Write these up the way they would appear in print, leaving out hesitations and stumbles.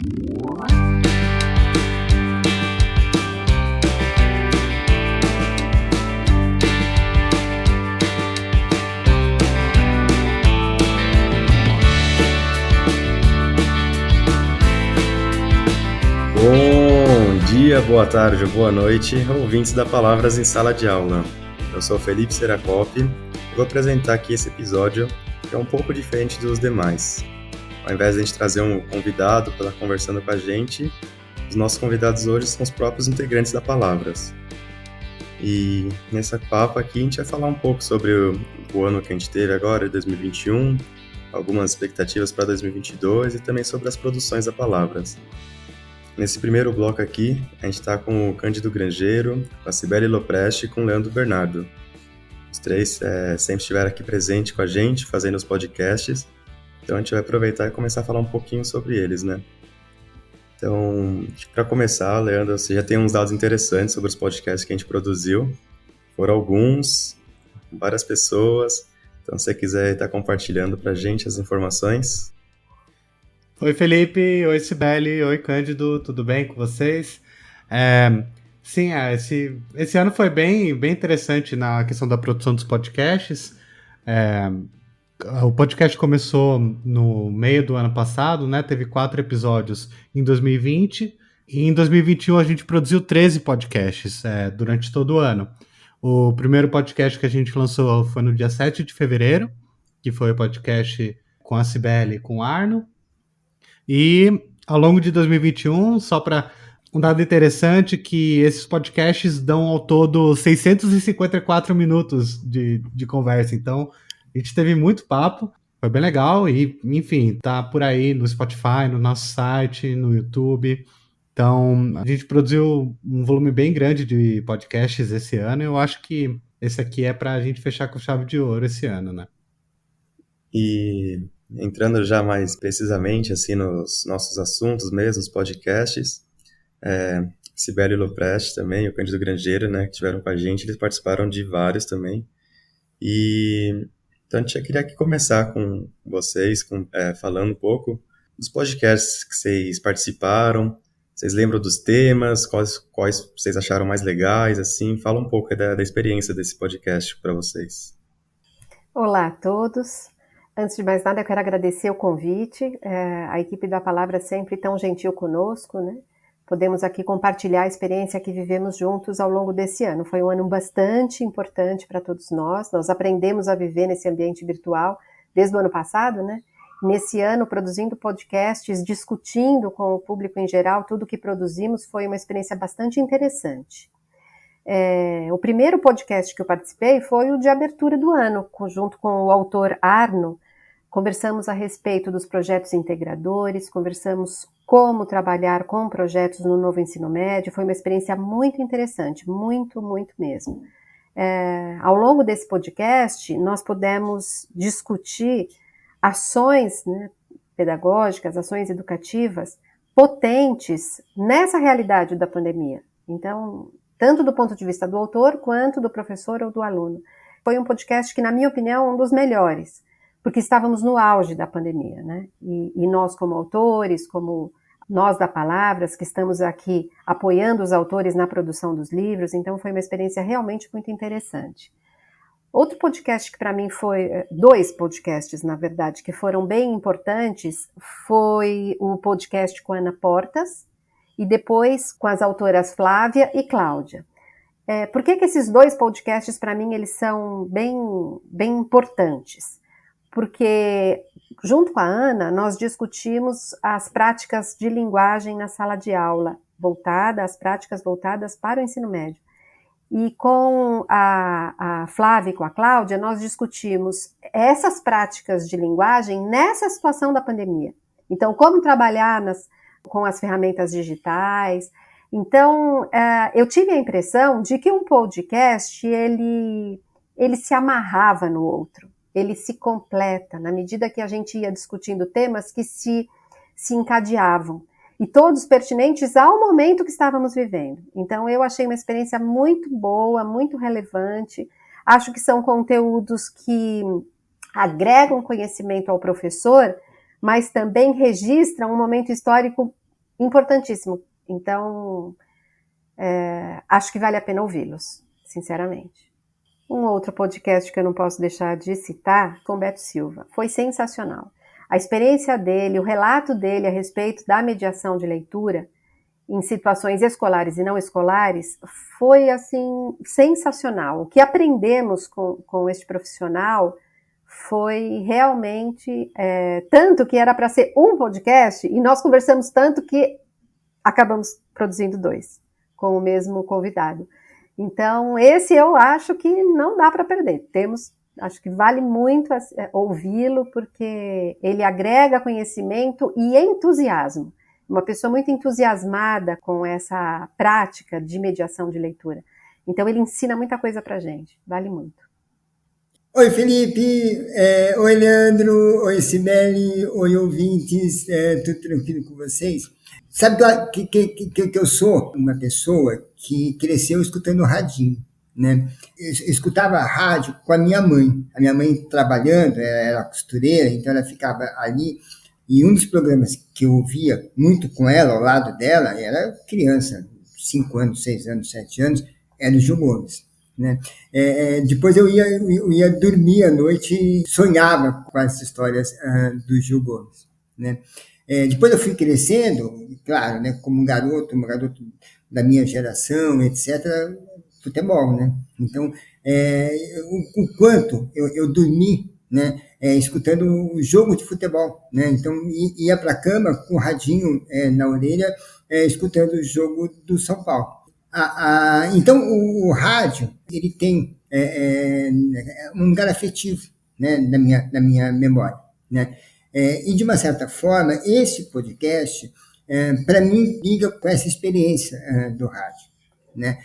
Bom dia, boa tarde ou boa noite, ouvintes da Palavras em Sala de Aula. Eu sou o Felipe Seracop e vou apresentar aqui esse episódio que é um pouco diferente dos demais. Ao invés de a gente trazer um convidado para estar conversando com a gente, os nossos convidados hoje são os próprios integrantes da Palavras. E nessa papo aqui a gente vai falar um pouco sobre o ano que a gente teve agora, 2021, algumas expectativas para 2022 e também sobre as produções da Palavras. Nesse primeiro bloco aqui, a gente está com o Cândido Grangeiro, com a Cibele Lopresti e com o Leandro Bernardo. Os três sempre estiveram aqui presentes com a gente, fazendo os podcasts. Então a gente vai aproveitar e começar a falar um pouquinho sobre eles, né? Então, para começar, Leandro, você já tem uns dados interessantes sobre os podcasts que a gente produziu. Foram alguns, várias pessoas. Então, se você quiser estar compartilhando para a gente as informações... Oi, Felipe. Oi, Cibele. Oi, Cândido. Tudo bem com vocês? Sim, esse ano foi bem interessante na questão da produção dos podcasts. O podcast começou no meio do ano passado, né? Teve 4 episódios em 2020 e em 2021 a gente produziu 13 podcasts durante todo o ano. O primeiro podcast que a gente lançou foi no dia 7 de fevereiro, que foi o podcast com a Cibele e com o Arno. E ao longo de 2021, só para um dado interessante, que esses podcasts dão ao todo 654 minutos de conversa. Então, a gente teve muito papo, foi bem legal e, enfim, tá por aí no Spotify, no nosso site, no YouTube. Então, a gente produziu um volume bem grande de podcasts esse ano e eu acho que esse aqui é para a gente fechar com chave de ouro esse ano, né? E entrando já mais precisamente assim nos nossos assuntos mesmo, os podcasts, Cibele Lopresti também, o Cândido Grangeiro, né, que estiveram com a gente, eles participaram de vários também. E então a gente já queria aqui começar com vocês, falando um pouco dos podcasts que vocês participaram. Vocês lembram dos temas? Quais vocês acharam mais legais? Assim, fala um pouco da experiência desse podcast para vocês. Olá a todos. Antes de mais nada, eu quero agradecer o convite. A equipe da Palavra sempre tão gentil conosco, né? Podemos aqui compartilhar a experiência que vivemos juntos ao longo desse ano. Foi um ano bastante importante para todos nós. Nós aprendemos a viver nesse ambiente virtual desde o ano passado, né? Nesse ano, produzindo podcasts, discutindo com o público em geral, tudo que produzimos foi uma experiência bastante interessante. O primeiro podcast que eu participei foi o de abertura do ano, junto com o autor Arno. Conversamos a respeito dos projetos integradores, conversamos como trabalhar com projetos no novo ensino médio. Foi uma experiência muito interessante, muito, muito mesmo. Ao longo desse podcast, nós pudemos discutir ações, né, pedagógicas, ações educativas potentes nessa realidade da pandemia. Então, tanto do ponto de vista do autor, quanto do professor ou do aluno. Foi um podcast que, na minha opinião, é um dos melhores, porque estávamos no auge da pandemia, né? E nós, como autores, como nós da Palavras, que estamos aqui apoiando os autores na produção dos livros, então foi uma experiência realmente muito interessante. Outro podcast que para mim foi, 2 podcasts, na verdade, que foram bem importantes, foi o podcast com a Ana Portas, e depois com as autoras Flávia e Cláudia. Por que esses 2 podcasts, para mim, eles são bem importantes? Porque, junto com a Ana, nós discutimos as práticas de linguagem na sala de aula, as práticas voltadas para o ensino médio. E com a Flávia e com a Cláudia, nós discutimos essas práticas de linguagem nessa situação da pandemia. Então, como trabalhar com as ferramentas digitais. Então, eu tive a impressão de que um podcast, ele se amarrava no outro, ele se completa, na medida que a gente ia discutindo temas que se encadeavam, e todos pertinentes ao momento que estávamos vivendo. Então, eu achei uma experiência muito boa, muito relevante. Acho que são conteúdos que agregam conhecimento ao professor, mas também registram um momento histórico importantíssimo. Então, acho que vale a pena ouvi-los, sinceramente. Um outro podcast que eu não posso deixar de citar, com Beto Silva, foi sensacional. A experiência dele, o relato dele a respeito da mediação de leitura em situações escolares e não escolares foi, assim, sensacional. O que aprendemos com este profissional foi realmente tanto que era para ser um podcast e nós conversamos tanto que acabamos produzindo 2 com o mesmo convidado. Então, esse eu acho que não dá para perder. Acho que vale muito ouvi-lo, porque ele agrega conhecimento e entusiasmo. Uma pessoa muito entusiasmada com essa prática de mediação de leitura. Então, ele ensina muita coisa para a gente. Vale muito. Oi, Felipe. Oi, Leandro. Oi, Cibele. Oi, ouvintes. Tudo tranquilo com vocês? Sabe que eu sou uma pessoa que cresceu escutando radinho, né? Eu escutava rádio com a minha mãe. A minha mãe trabalhando, ela era costureira, então ela ficava ali. E um dos programas que eu ouvia muito com ela, ao lado dela, era criança, 5 anos, 6 anos, 7 anos, era o Gil Gomes, né? Depois eu ia dormir à noite e sonhava com as histórias do Gil Gomes, né? Depois eu fui crescendo, claro, né, como um garoto da minha geração, etc., futebol, né? Então, o quanto eu dormi, né, escutando o jogo de futebol, né? Então, ia para a cama com o radinho na orelha, escutando o jogo do São Paulo. Então, o rádio, ele tem um lugar afetivo, né, na minha memória, né? E, de uma certa forma, esse podcast, para mim, liga com essa experiência do rádio, né?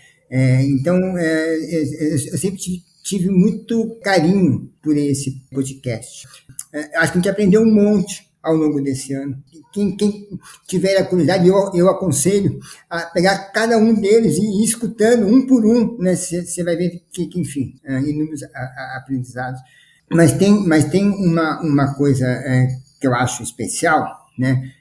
Então, eu sempre tive muito carinho por esse podcast. Acho que a gente aprendeu um monte ao longo desse ano. Quem tiver a curiosidade, eu aconselho a pegar cada um deles e ir escutando um por um, né? Você vai ver que enfim, inúmeros aprendizados. Mas tem uma coisa que eu acho especial, né?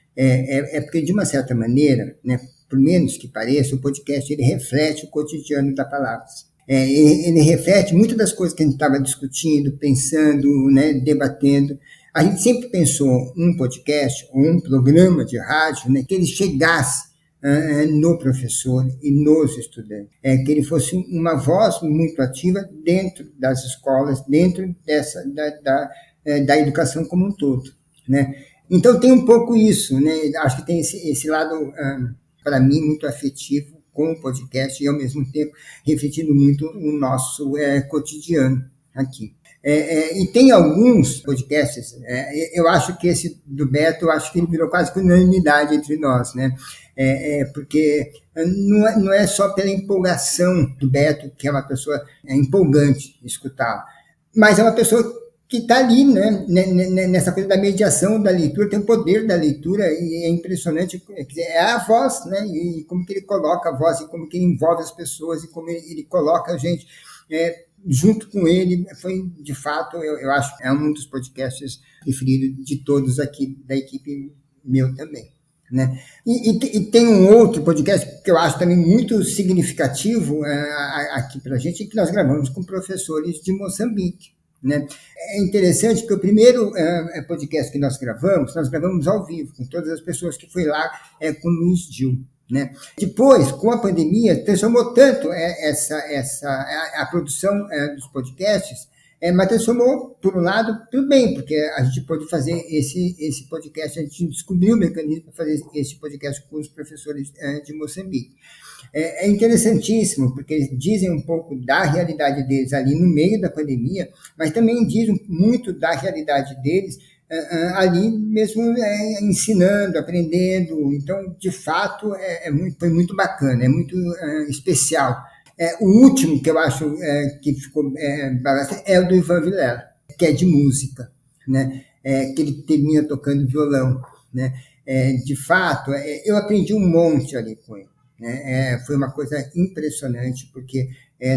Porque, de uma certa maneira, né, por menos que pareça, o podcast ele reflete o cotidiano da Palavras. Ele reflete muitas das coisas que a gente estava discutindo, pensando, né, debatendo. A gente sempre pensou um podcast ou um programa de rádio, né, que ele chegasse no professor e nos estudantes, que ele fosse uma voz muito ativa dentro das escolas, dentro da educação como um todo, né? Então tem um pouco isso, né? Acho que tem esse lado, para mim, muito afetivo com o podcast e, ao mesmo tempo, refletindo muito o nosso cotidiano aqui. E tem alguns podcasts, eu acho que esse do Beto, eu acho que ele virou quase que unanimidade entre nós, né? Porque não é só pela empolgação do Beto, que é uma pessoa empolgante escutá-lo, mas é uma pessoa que está ali, né, nessa coisa da mediação da leitura, tem o poder da leitura, e é impressionante, é a voz, né, e como que ele coloca a voz, e como que ele envolve as pessoas, e como ele coloca a gente junto com ele. Foi, de fato, eu acho, é um dos podcasts preferidos de todos aqui, da equipe meu também, né? E tem um outro podcast que eu acho também muito significativo aqui para a gente, que nós gravamos com professores de Moçambique, né? É interessante porque o primeiro podcast que nós gravamos ao vivo, com todas as pessoas que foi lá com o Luiz Gil, né? Depois, com a pandemia, transformou tanto a produção dos podcasts, mas transformou, por um lado, tudo bem, porque a gente pôde fazer esse podcast, a gente descobriu o mecanismo para fazer esse podcast com os professores de Moçambique. É interessantíssimo, porque eles dizem um pouco da realidade deles ali no meio da pandemia, mas também dizem muito da realidade deles ali mesmo ensinando, aprendendo. Então, de fato, foi muito bacana, é muito especial. O último que eu acho que ficou é o do Ivan Vilela, que é de música, né? Que ele termina tocando violão, né? De fato, eu aprendi um monte ali com ele, né? Foi uma coisa impressionante, porque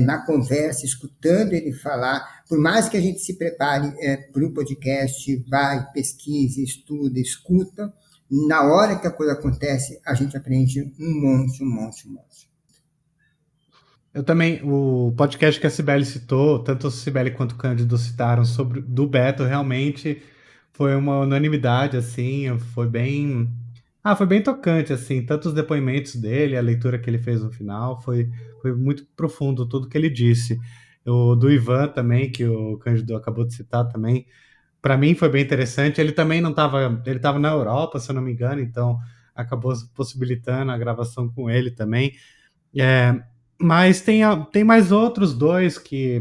na conversa, escutando ele falar, por mais que a gente se prepare para o podcast, vai, pesquise, estuda, escuta, na hora que a coisa acontece, a gente aprende um monte. Eu também, o podcast que a Cibele citou, tanto a Cibele quanto o Cândido citaram sobre do Beto, realmente foi uma unanimidade, assim, foi bem tocante, assim, tanto os depoimentos dele, a leitura que ele fez no final, foi muito profundo tudo que ele disse. O do Ivan também, que o Cândido acabou de citar também, para mim foi bem interessante. Ele também não estava, ele estava na Europa, se eu não me engano, então acabou possibilitando a gravação com ele também. É, mas tem mais outros dois que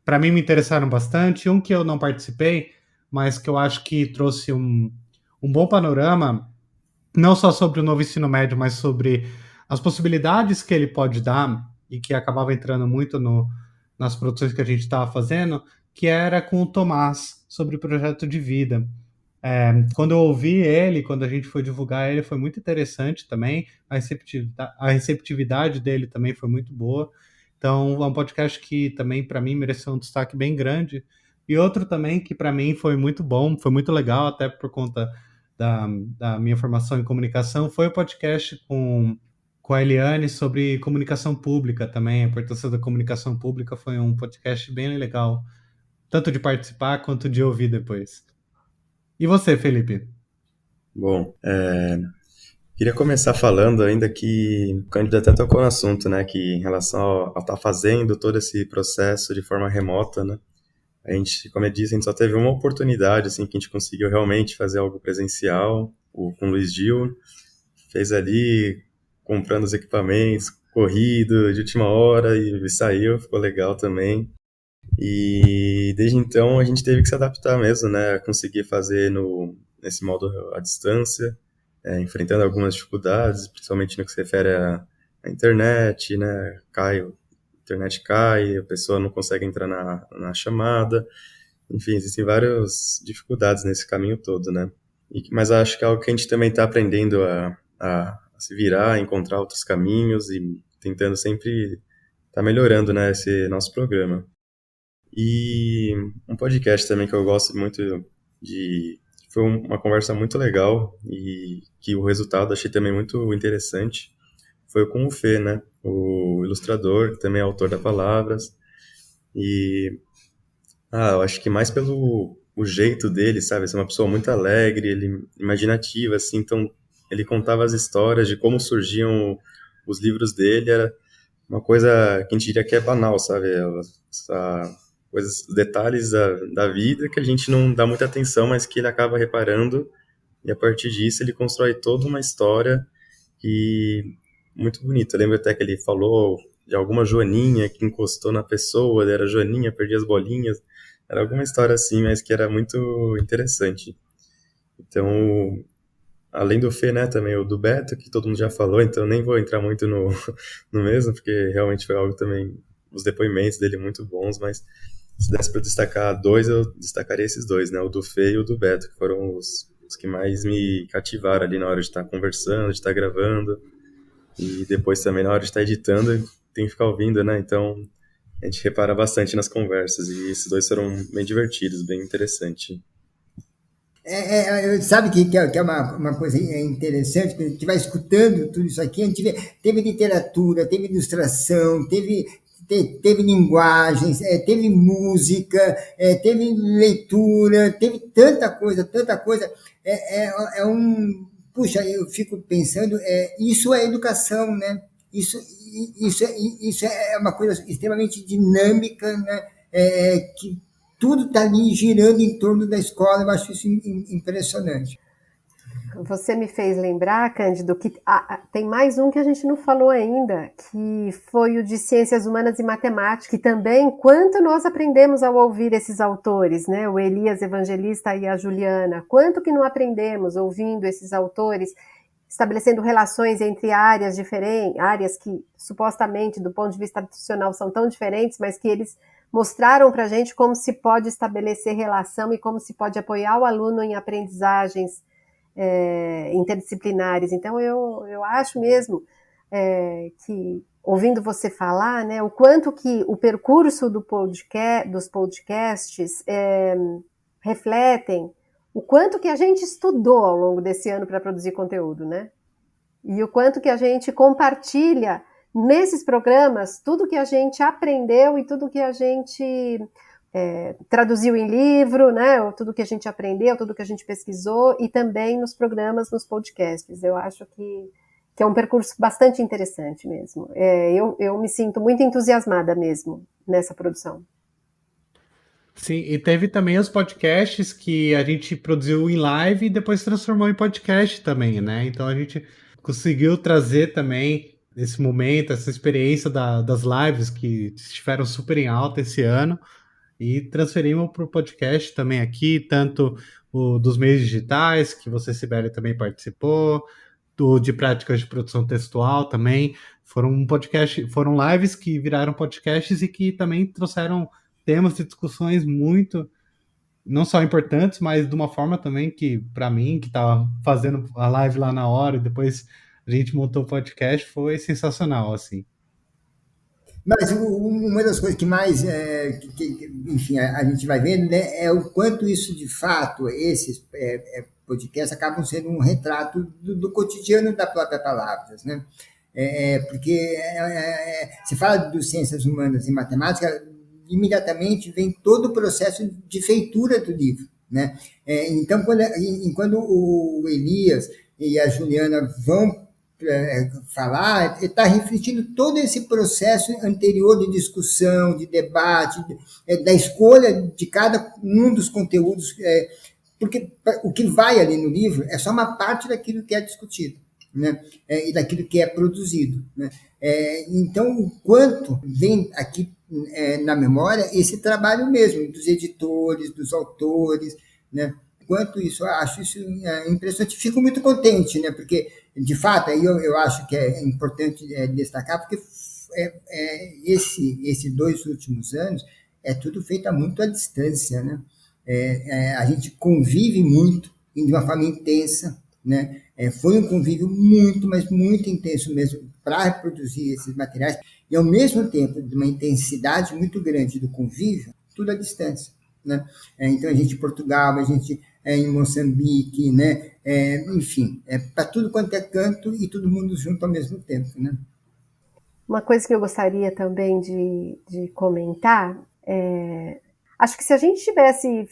para mim me interessaram bastante. Um que eu não participei, mas que eu acho que trouxe um bom panorama, não só sobre o novo ensino médio, mas sobre as possibilidades que ele pode dar e que acabava entrando muito nas produções que a gente estava fazendo, que era com o Tomás, sobre o projeto de vida. Quando eu ouvi ele, quando a gente foi divulgar ele, foi muito interessante também. A receptividade dele também foi muito boa. Então, é um podcast que também, para mim, mereceu um destaque bem grande. E outro também que, para mim, foi muito bom, foi muito legal, até por conta da minha formação em comunicação, foi o podcast com a Eliane sobre comunicação pública também. A importância da comunicação pública foi um podcast bem legal, tanto de participar quanto de ouvir depois. E você, Felipe? Bom, queria começar falando ainda que o Cândido até tocou no assunto, né, que em relação a estar fazendo todo esse processo de forma remota, né, a gente, como eu disse, a gente só teve uma oportunidade, assim, que a gente conseguiu realmente fazer algo presencial, com o Luiz Gil, fez ali, comprando os equipamentos, corrido, de última hora, e saiu, ficou legal também. E desde então a gente teve que se adaptar mesmo, né, a conseguir fazer nesse modo à distância, enfrentando algumas dificuldades, principalmente no que se refere à internet, né, a internet cai, a pessoa não consegue entrar na chamada, enfim, existem várias dificuldades nesse caminho todo, né, mas acho que é algo que a gente também está aprendendo a se virar, a encontrar outros caminhos e tentando sempre estar melhorando, né, esse nosso programa. E um podcast também que eu gosto muito foi uma conversa muito legal e que o resultado achei também muito interessante. Foi com o Fê, né? O ilustrador, que também é autor da Palavras. E eu acho que mais pelo o jeito dele, sabe? Ser uma pessoa muito alegre, ele imaginativa, assim. Então, ele contava as histórias de como surgiam os livros dele. Era uma coisa que a gente diria que é banal, sabe? Detalhes da vida que a gente não dá muita atenção, mas que ele acaba reparando, e a partir disso ele constrói toda uma história muito bonita. Eu lembro até que ele falou de alguma joaninha que encostou na pessoa, era a joaninha, perdia as bolinhas, era alguma história assim, mas que era muito interessante. Então, além do Fê, né, também o do Beto, que todo mundo já falou, então nem vou entrar muito no mesmo, porque realmente foi algo também, os depoimentos dele muito bons, mas se desse para destacar dois, eu destacaria esses dois, né? O do Fê e o do Beto, que foram os que mais me cativaram ali na hora de estar conversando, de estar gravando. E depois também na hora de estar editando, tem que ficar ouvindo, né? Então a gente repara bastante nas conversas. E esses dois foram bem divertidos, bem interessante. Sabe que é uma coisa interessante, que a gente vai escutando tudo isso aqui, a gente teve literatura, teve ilustração, teve linguagens, teve música, teve leitura, teve tanta coisa. Puxa, eu fico pensando, isso é educação, né? Isso é uma coisa extremamente dinâmica, né? Que tudo está ali girando em torno da escola, eu acho isso impressionante. Você me fez lembrar, Cândido, que tem mais um que a gente não falou ainda, que foi o de Ciências Humanas e Matemática, que também, quanto nós aprendemos ao ouvir esses autores, né? O Elias Evangelista e a Juliana, quanto que não aprendemos ouvindo esses autores, estabelecendo relações entre áreas diferentes, áreas que supostamente, do ponto de vista institucional, são tão diferentes, mas que eles mostraram para a gente como se pode estabelecer relação e como se pode apoiar o aluno em aprendizagens interdisciplinares. Então, eu acho mesmo que, ouvindo você falar, né, o quanto que o percurso dos podcasts refletem o quanto que a gente estudou ao longo desse ano para produzir conteúdo, né? E o quanto que a gente compartilha nesses programas tudo que a gente aprendeu e tudo que a gente traduziu em livro, né? Tudo que a gente aprendeu, tudo que a gente pesquisou e também nos programas, nos podcasts. Eu acho que é um percurso bastante interessante mesmo. Eu me sinto muito entusiasmada mesmo nessa produção. Sim, e teve também os podcasts que a gente produziu em live e depois transformou em podcast também, né? Então a gente conseguiu trazer também esse momento, essa experiência das lives que estiveram super em alta esse ano e transferimos para o podcast também aqui, tanto o dos meios digitais, que você, Sibeli, também participou, do de práticas de produção textual também. Foram lives que viraram podcasts e que também trouxeram temas de discussões muito, não só importantes, mas de uma forma também que, para mim, que estava fazendo a live lá na hora e depois a gente montou o podcast, foi sensacional, assim. Mas uma das coisas que mais, enfim, a gente vai vendo, né, é o quanto isso, de fato, esses podcasts acabam sendo um retrato do cotidiano da própria Palavras, né? Porque se fala de ciências humanas e matemática, imediatamente vem todo o processo de feitura do livro, né? Então, quando o Elias e a Juliana vão falar, está refletindo todo esse processo anterior de discussão, de debate, da escolha de cada um dos conteúdos, porque o que vai ali no livro é só uma parte daquilo que é discutido, né? E daquilo que é produzido, né? Então, o quanto vem aqui na memória esse trabalho mesmo, dos editores, dos autores, né? Quanto isso, eu acho isso impressionante. Fico muito contente, né? Porque, de fato, aí eu acho que é importante destacar, porque esses 2 últimos anos é tudo feito muito à distância, né? A gente convive muito, de uma forma intensa, né? Foi um convívio muito, mas muito intenso mesmo para produzir esses materiais, e ao mesmo tempo de uma intensidade muito grande do convívio, tudo à distância, né? Então a gente em Portugal, a gente em Moçambique, né? Enfim, para tudo quanto é canto e todo mundo junto ao mesmo tempo, né? Uma coisa que eu gostaria também de comentar acho que se a gente tivesse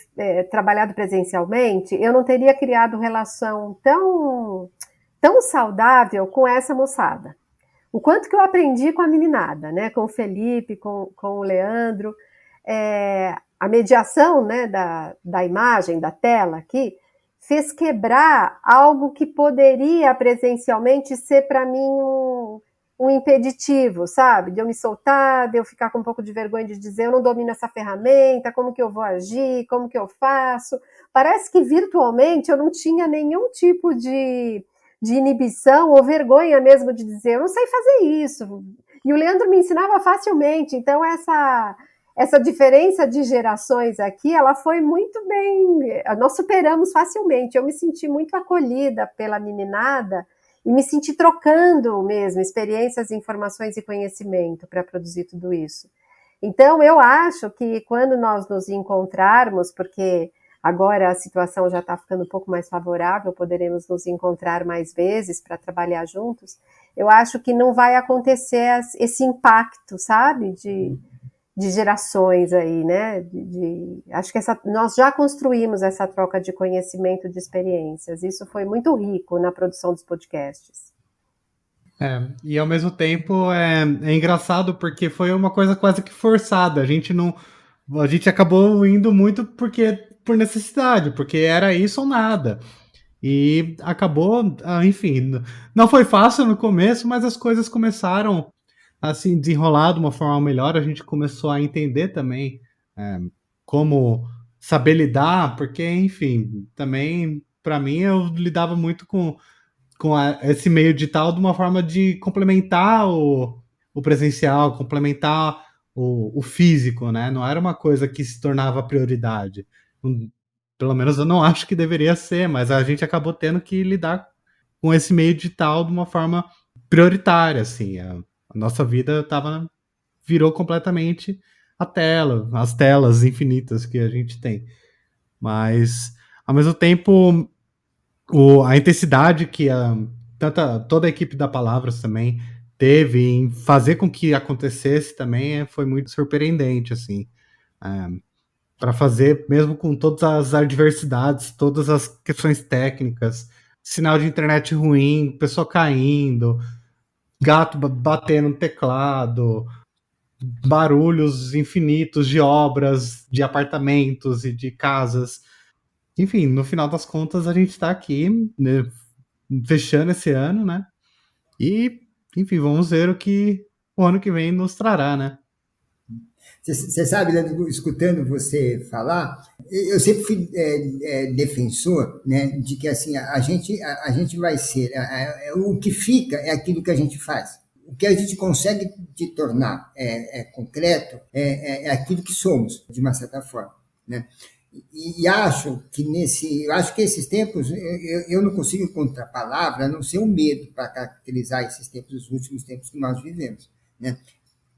trabalhado presencialmente, eu não teria criado relação tão saudável com essa moçada. O quanto que eu aprendi com a meninada, né? Com o Felipe, com o Leandro, a mediação, né, da imagem, da tela aqui, fez quebrar algo que poderia presencialmente ser para mim um impeditivo, sabe? De eu me soltar, de eu ficar com um pouco de vergonha de dizer eu não domino essa ferramenta, como que eu vou agir, como que eu faço. Parece que virtualmente eu não tinha nenhum tipo de inibição ou vergonha mesmo de dizer eu não sei fazer isso. E o Leandro me ensinava facilmente, então essa diferença de gerações aqui, ela foi muito bem, nós superamos facilmente, eu me senti muito acolhida pela meninada e me senti trocando mesmo experiências, informações e conhecimento para produzir tudo isso. Então, eu acho que quando nós nos encontrarmos, porque agora a situação já está ficando um pouco mais favorável, poderemos nos encontrar mais vezes para trabalhar juntos, eu acho que não vai acontecer esse impacto, sabe, de gerações aí, né? Acho que nós já construímos essa troca de conhecimento, de experiências. Isso foi muito rico na produção dos podcasts. E ao mesmo tempo é engraçado porque foi uma coisa quase que forçada. A gente acabou indo muito por necessidade, porque era isso ou nada. E acabou, enfim, não foi fácil no começo, mas as coisas começaram a se desenrolar de uma forma melhor. A gente começou a entender também como saber lidar, porque, enfim, também, para mim, eu lidava muito com esse meio digital de uma forma de complementar o presencial, complementar o físico, né? Não era uma coisa que se tornava prioridade. Pelo menos eu não acho que deveria ser, mas a gente acabou tendo que lidar com esse meio digital de uma forma prioritária, assim. A nossa vida virou completamente as telas infinitas que a gente tem. Mas ao mesmo tempo, a intensidade que toda a equipe da Palavras também teve em fazer com que acontecesse também foi muito surpreendente, assim. Para fazer, mesmo com todas as adversidades, todas as questões técnicas, sinal de internet ruim, pessoa caindo, gato batendo no teclado, barulhos infinitos de obras, de apartamentos e de casas. Enfim, no final das contas, a gente está aqui, né, fechando esse ano, né? E, enfim, vamos ver o que o ano que vem nos trará, né? Você sabe, Leandro, escutando você falar, eu sempre fui defensor, né, de que assim a gente vai ser, o que fica é aquilo que a gente faz. O que a gente consegue de tornar concreto é aquilo que somos, de uma certa forma, né? E acho que esses tempos, eu não consigo encontrar palavra a não ser o medo para caracterizar esses tempos, os últimos tempos que nós vivemos, né?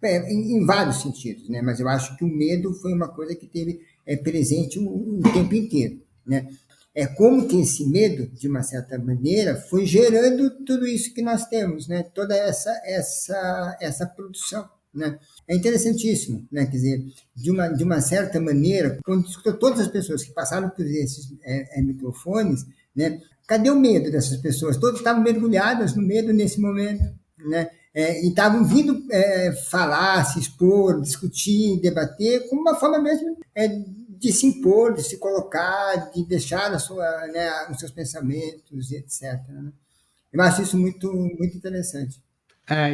Em vários sentidos, né? Mas eu acho que o medo foi uma coisa que teve presente o tempo inteiro, né? É como que esse medo, de uma certa maneira, foi gerando tudo isso que nós temos, né? Toda essa produção, né? É interessantíssimo, né? Quer dizer, de uma certa maneira, quando escutou todas as pessoas que passaram por esses microfones, né? Cadê o medo dessas pessoas? Todas estavam mergulhadas no medo nesse momento, né? E estavam vindo falar, se expor, discutir, debater, como uma forma mesmo de se impor, de se colocar, de deixar os seus pensamentos, etc. Né? Eu acho isso muito, muito interessante.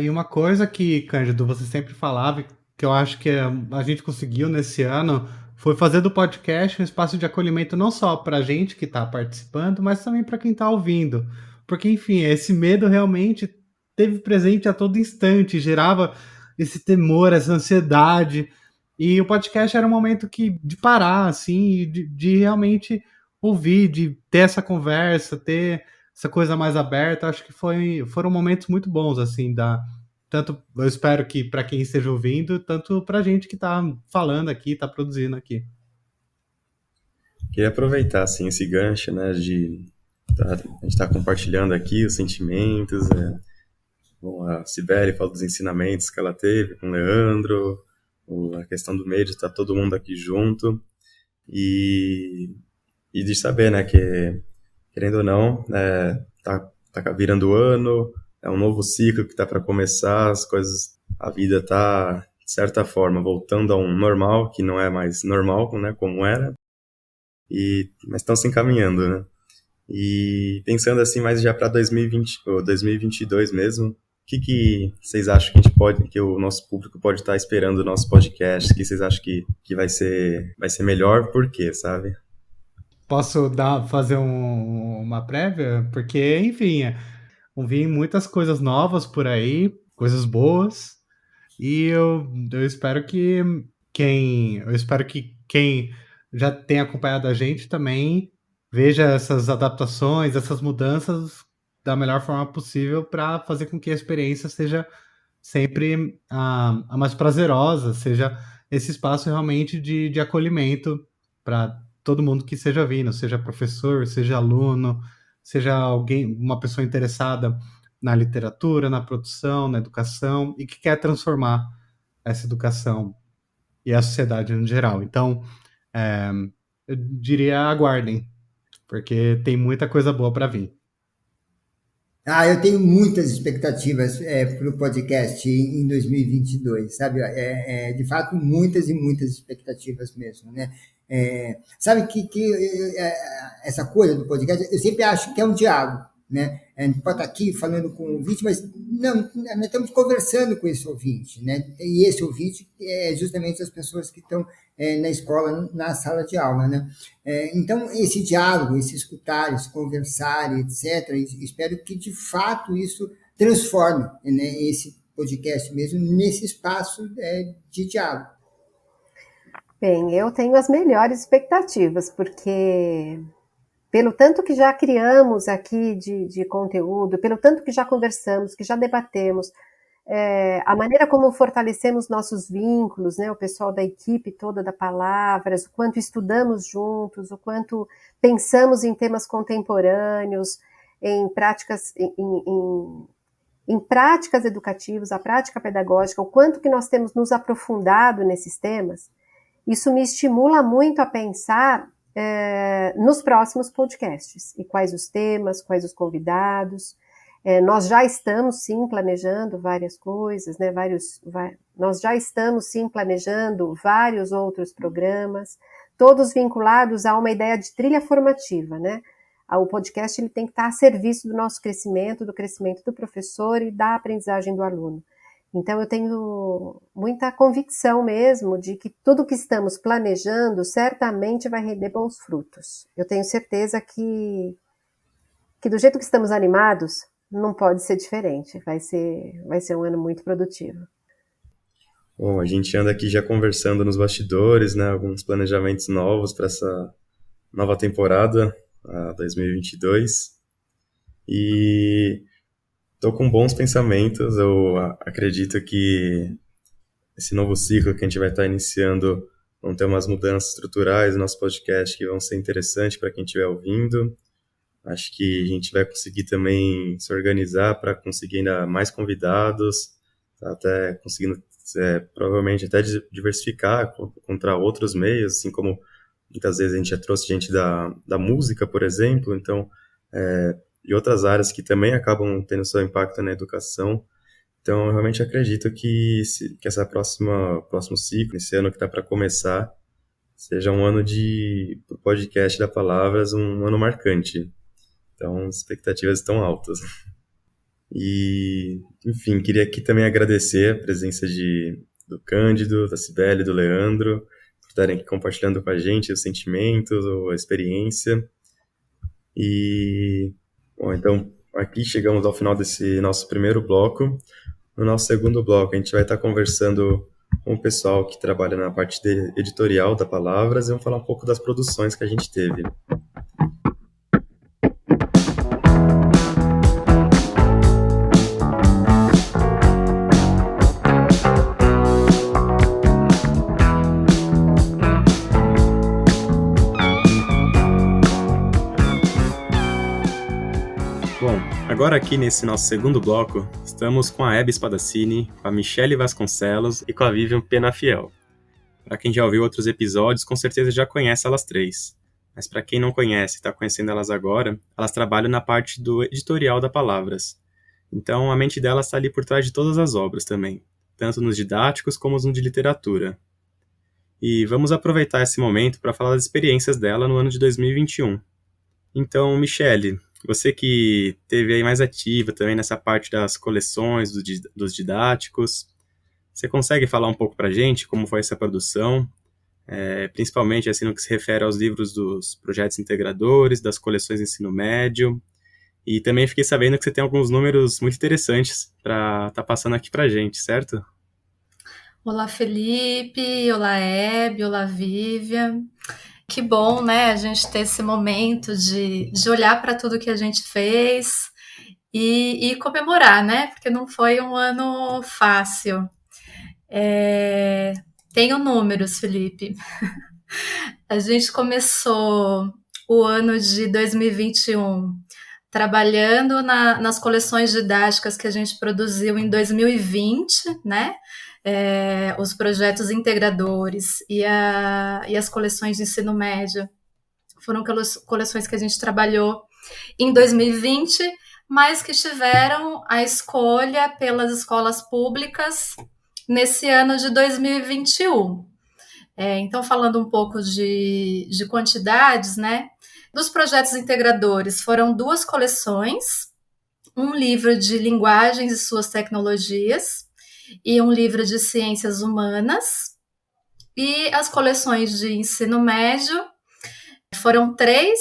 E uma coisa que, Cândido, você sempre falava, que eu acho que a gente conseguiu nesse ano, foi fazer do podcast um espaço de acolhimento não só para a gente que está participando, mas também para quem está ouvindo. Porque, enfim, esse medo realmente teve presente a todo instante, gerava esse temor, essa ansiedade. E o podcast era um momento de parar, assim, de realmente ouvir, de ter essa conversa, ter essa coisa mais aberta. Acho que foram momentos muito bons, assim, tanto eu espero que para quem esteja ouvindo, tanto para a gente que está falando aqui, está produzindo aqui. Queria aproveitar, assim, esse gancho, né, a gente tá compartilhando aqui os sentimentos, Bom, a Cibele fala dos ensinamentos que ela teve com o Leandro, a questão do medo de estar todo mundo aqui junto e de saber, né, que, querendo ou não, tá virando o ano, é um novo ciclo que tá para começar, as coisas, a vida tá, de certa forma, voltando a um normal, que não é mais normal, né, como era, mas estão se encaminhando, né. E pensando assim, mais já para 2020 ou 2022 mesmo, o que vocês acham que o nosso público pode estar esperando do nosso podcast? O que vocês acham que vai ser melhor? Por quê, sabe? Posso fazer uma prévia? Porque, enfim, vi muitas coisas novas por aí, coisas boas, e eu espero que quem já tem acompanhado a gente também veja essas adaptações, essas mudanças da melhor forma possível para fazer com que a experiência seja sempre a mais prazerosa, seja esse espaço realmente de acolhimento para todo mundo que esteja vindo, seja professor, seja aluno, seja alguém, uma pessoa interessada na literatura, na produção, na educação e que quer transformar essa educação e a sociedade no geral. Então, eu diria aguardem, porque tem muita coisa boa para vir. Eu tenho muitas expectativas para o podcast em 2022, sabe? De fato, muitas e muitas expectativas mesmo, né? Sabe essa coisa do podcast, eu sempre acho que é um diálogo, né? A gente pode estar aqui falando com o ouvinte, mas não, nós estamos conversando com esse ouvinte, né? E esse ouvinte é justamente as pessoas que estão na escola, na sala de aula, né? Então, esse diálogo, esse escutar, esse conversar, etc., espero que, de fato, isso transforme, né, esse podcast mesmo nesse espaço de diálogo. Bem, eu tenho as melhores expectativas, porque pelo tanto que já criamos aqui de conteúdo, pelo tanto que já conversamos, que já debatemos, a maneira como fortalecemos nossos vínculos, né, o pessoal da equipe toda da Palavras, o quanto estudamos juntos, o quanto pensamos em temas contemporâneos, em práticas, em práticas educativas, a prática pedagógica, o quanto que nós temos nos aprofundado nesses temas, isso me estimula muito a pensar nos próximos podcasts, e quais os temas, quais os convidados. Nós já estamos, sim, planejando várias coisas, né? Nós já estamos, sim, planejando vários outros programas, todos vinculados a uma ideia de trilha formativa, né? O podcast ele tem que estar a serviço do nosso crescimento, do crescimento do professor e da aprendizagem do aluno. Então, eu tenho muita convicção mesmo de que tudo que estamos planejando certamente vai render bons frutos. Eu tenho certeza que do jeito que estamos animados, não pode ser diferente. Vai ser um ano muito produtivo. Bom, a gente anda aqui já conversando nos bastidores, né? Alguns planejamentos novos para essa nova temporada, a 2022. E estou com bons pensamentos. Eu acredito que esse novo ciclo que a gente vai estar iniciando vão ter umas mudanças estruturais no nosso podcast que vão ser interessantes para quem estiver ouvindo. Acho que a gente vai conseguir também se organizar para conseguir ainda mais convidados, tá até conseguindo provavelmente até diversificar contra outros meios, assim como muitas vezes a gente já trouxe gente da música, por exemplo, então, e outras áreas que também acabam tendo seu impacto na educação. Então, eu realmente acredito que essa próximo ciclo, esse ano que está para começar, seja um ano pro podcast da Palavras, um ano marcante. Então, as expectativas estão altas. E, enfim, queria aqui também agradecer a presença do Cândido, da Cibele, do Leandro, por estarem aqui compartilhando com a gente os sentimentos, a experiência. E, bom, então, aqui chegamos ao final desse nosso primeiro bloco. No nosso segundo bloco, a gente vai estar conversando com o pessoal que trabalha na parte editorial da Palavras e vamos falar um pouco das produções que a gente teve. Agora aqui nesse nosso segundo bloco, estamos com a Hebe Spadaccini, com a Michele Vasconcelos e com a Vivian Penafiel. Para quem já ouviu outros episódios, com certeza já conhece elas três. Mas para quem não conhece e está conhecendo elas agora, elas trabalham na parte do editorial da Palavras. Então a mente delas está ali por trás de todas as obras também, tanto nos didáticos como nos de literatura. E vamos aproveitar esse momento para falar das experiências dela no ano de 2021. Então, Michele, você que esteve aí mais ativa também nessa parte das coleções, dos didáticos, você consegue falar um pouco para a gente como foi essa produção, principalmente assim no que se refere aos livros dos projetos integradores, das coleções de ensino médio, e também fiquei sabendo que você tem alguns números muito interessantes para estar passando aqui para a gente, certo? Olá, Felipe, olá, Hebe, olá, Vivian. Que bom, né, a gente ter esse momento de olhar para tudo que a gente fez e comemorar, né, porque não foi um ano fácil. Tenho números, Felipe. A gente começou o ano de 2021 trabalhando nas coleções didáticas que a gente produziu em 2020, né, os projetos integradores e as coleções de ensino médio foram coleções que a gente trabalhou em 2020, mas que tiveram a escolha pelas escolas públicas nesse ano de 2021. Então, falando um pouco de quantidades, né? Dos projetos integradores, foram 2 coleções, um livro de linguagens e suas tecnologias, e um livro de ciências humanas, e as coleções de ensino médio foram 3,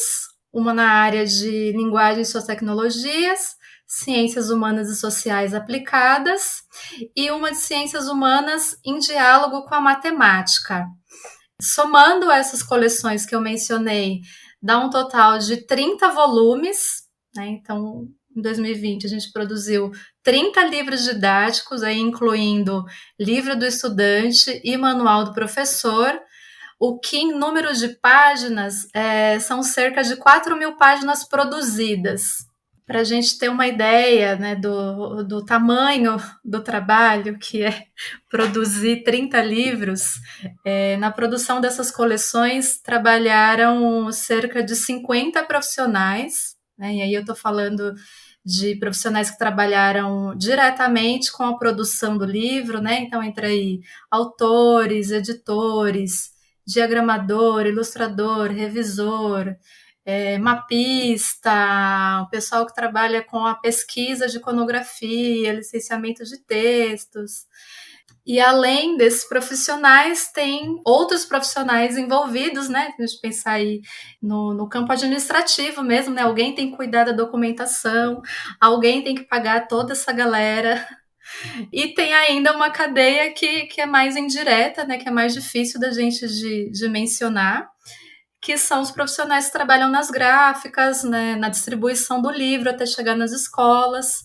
uma na área de linguagem e suas tecnologias, ciências humanas e sociais aplicadas, e uma de ciências humanas em diálogo com a matemática. Somando essas coleções que eu mencionei, dá um total de 30 volumes, né? Então, em 2020, a gente produziu 30 livros didáticos, aí incluindo livro do estudante e manual do professor, o que em número de páginas são cerca de 4.000 páginas produzidas. Para a gente ter uma ideia, né, do tamanho do trabalho, que é produzir 30 livros, na produção dessas coleções trabalharam cerca de 50 profissionais, né, e aí eu estou falando de profissionais que trabalharam diretamente com a produção do livro, né, então entra aí autores, editores, diagramador, ilustrador, revisor, mapista, o pessoal que trabalha com a pesquisa de iconografia, licenciamento de textos. E além desses profissionais, tem outros profissionais envolvidos, né? Se a gente pensar aí no campo administrativo mesmo, né? Alguém tem que cuidar da documentação, alguém tem que pagar toda essa galera. E tem ainda uma cadeia que é mais indireta, né? Que é mais difícil da gente de mencionar, que são os profissionais que trabalham nas gráficas, né, na distribuição do livro até chegar nas escolas,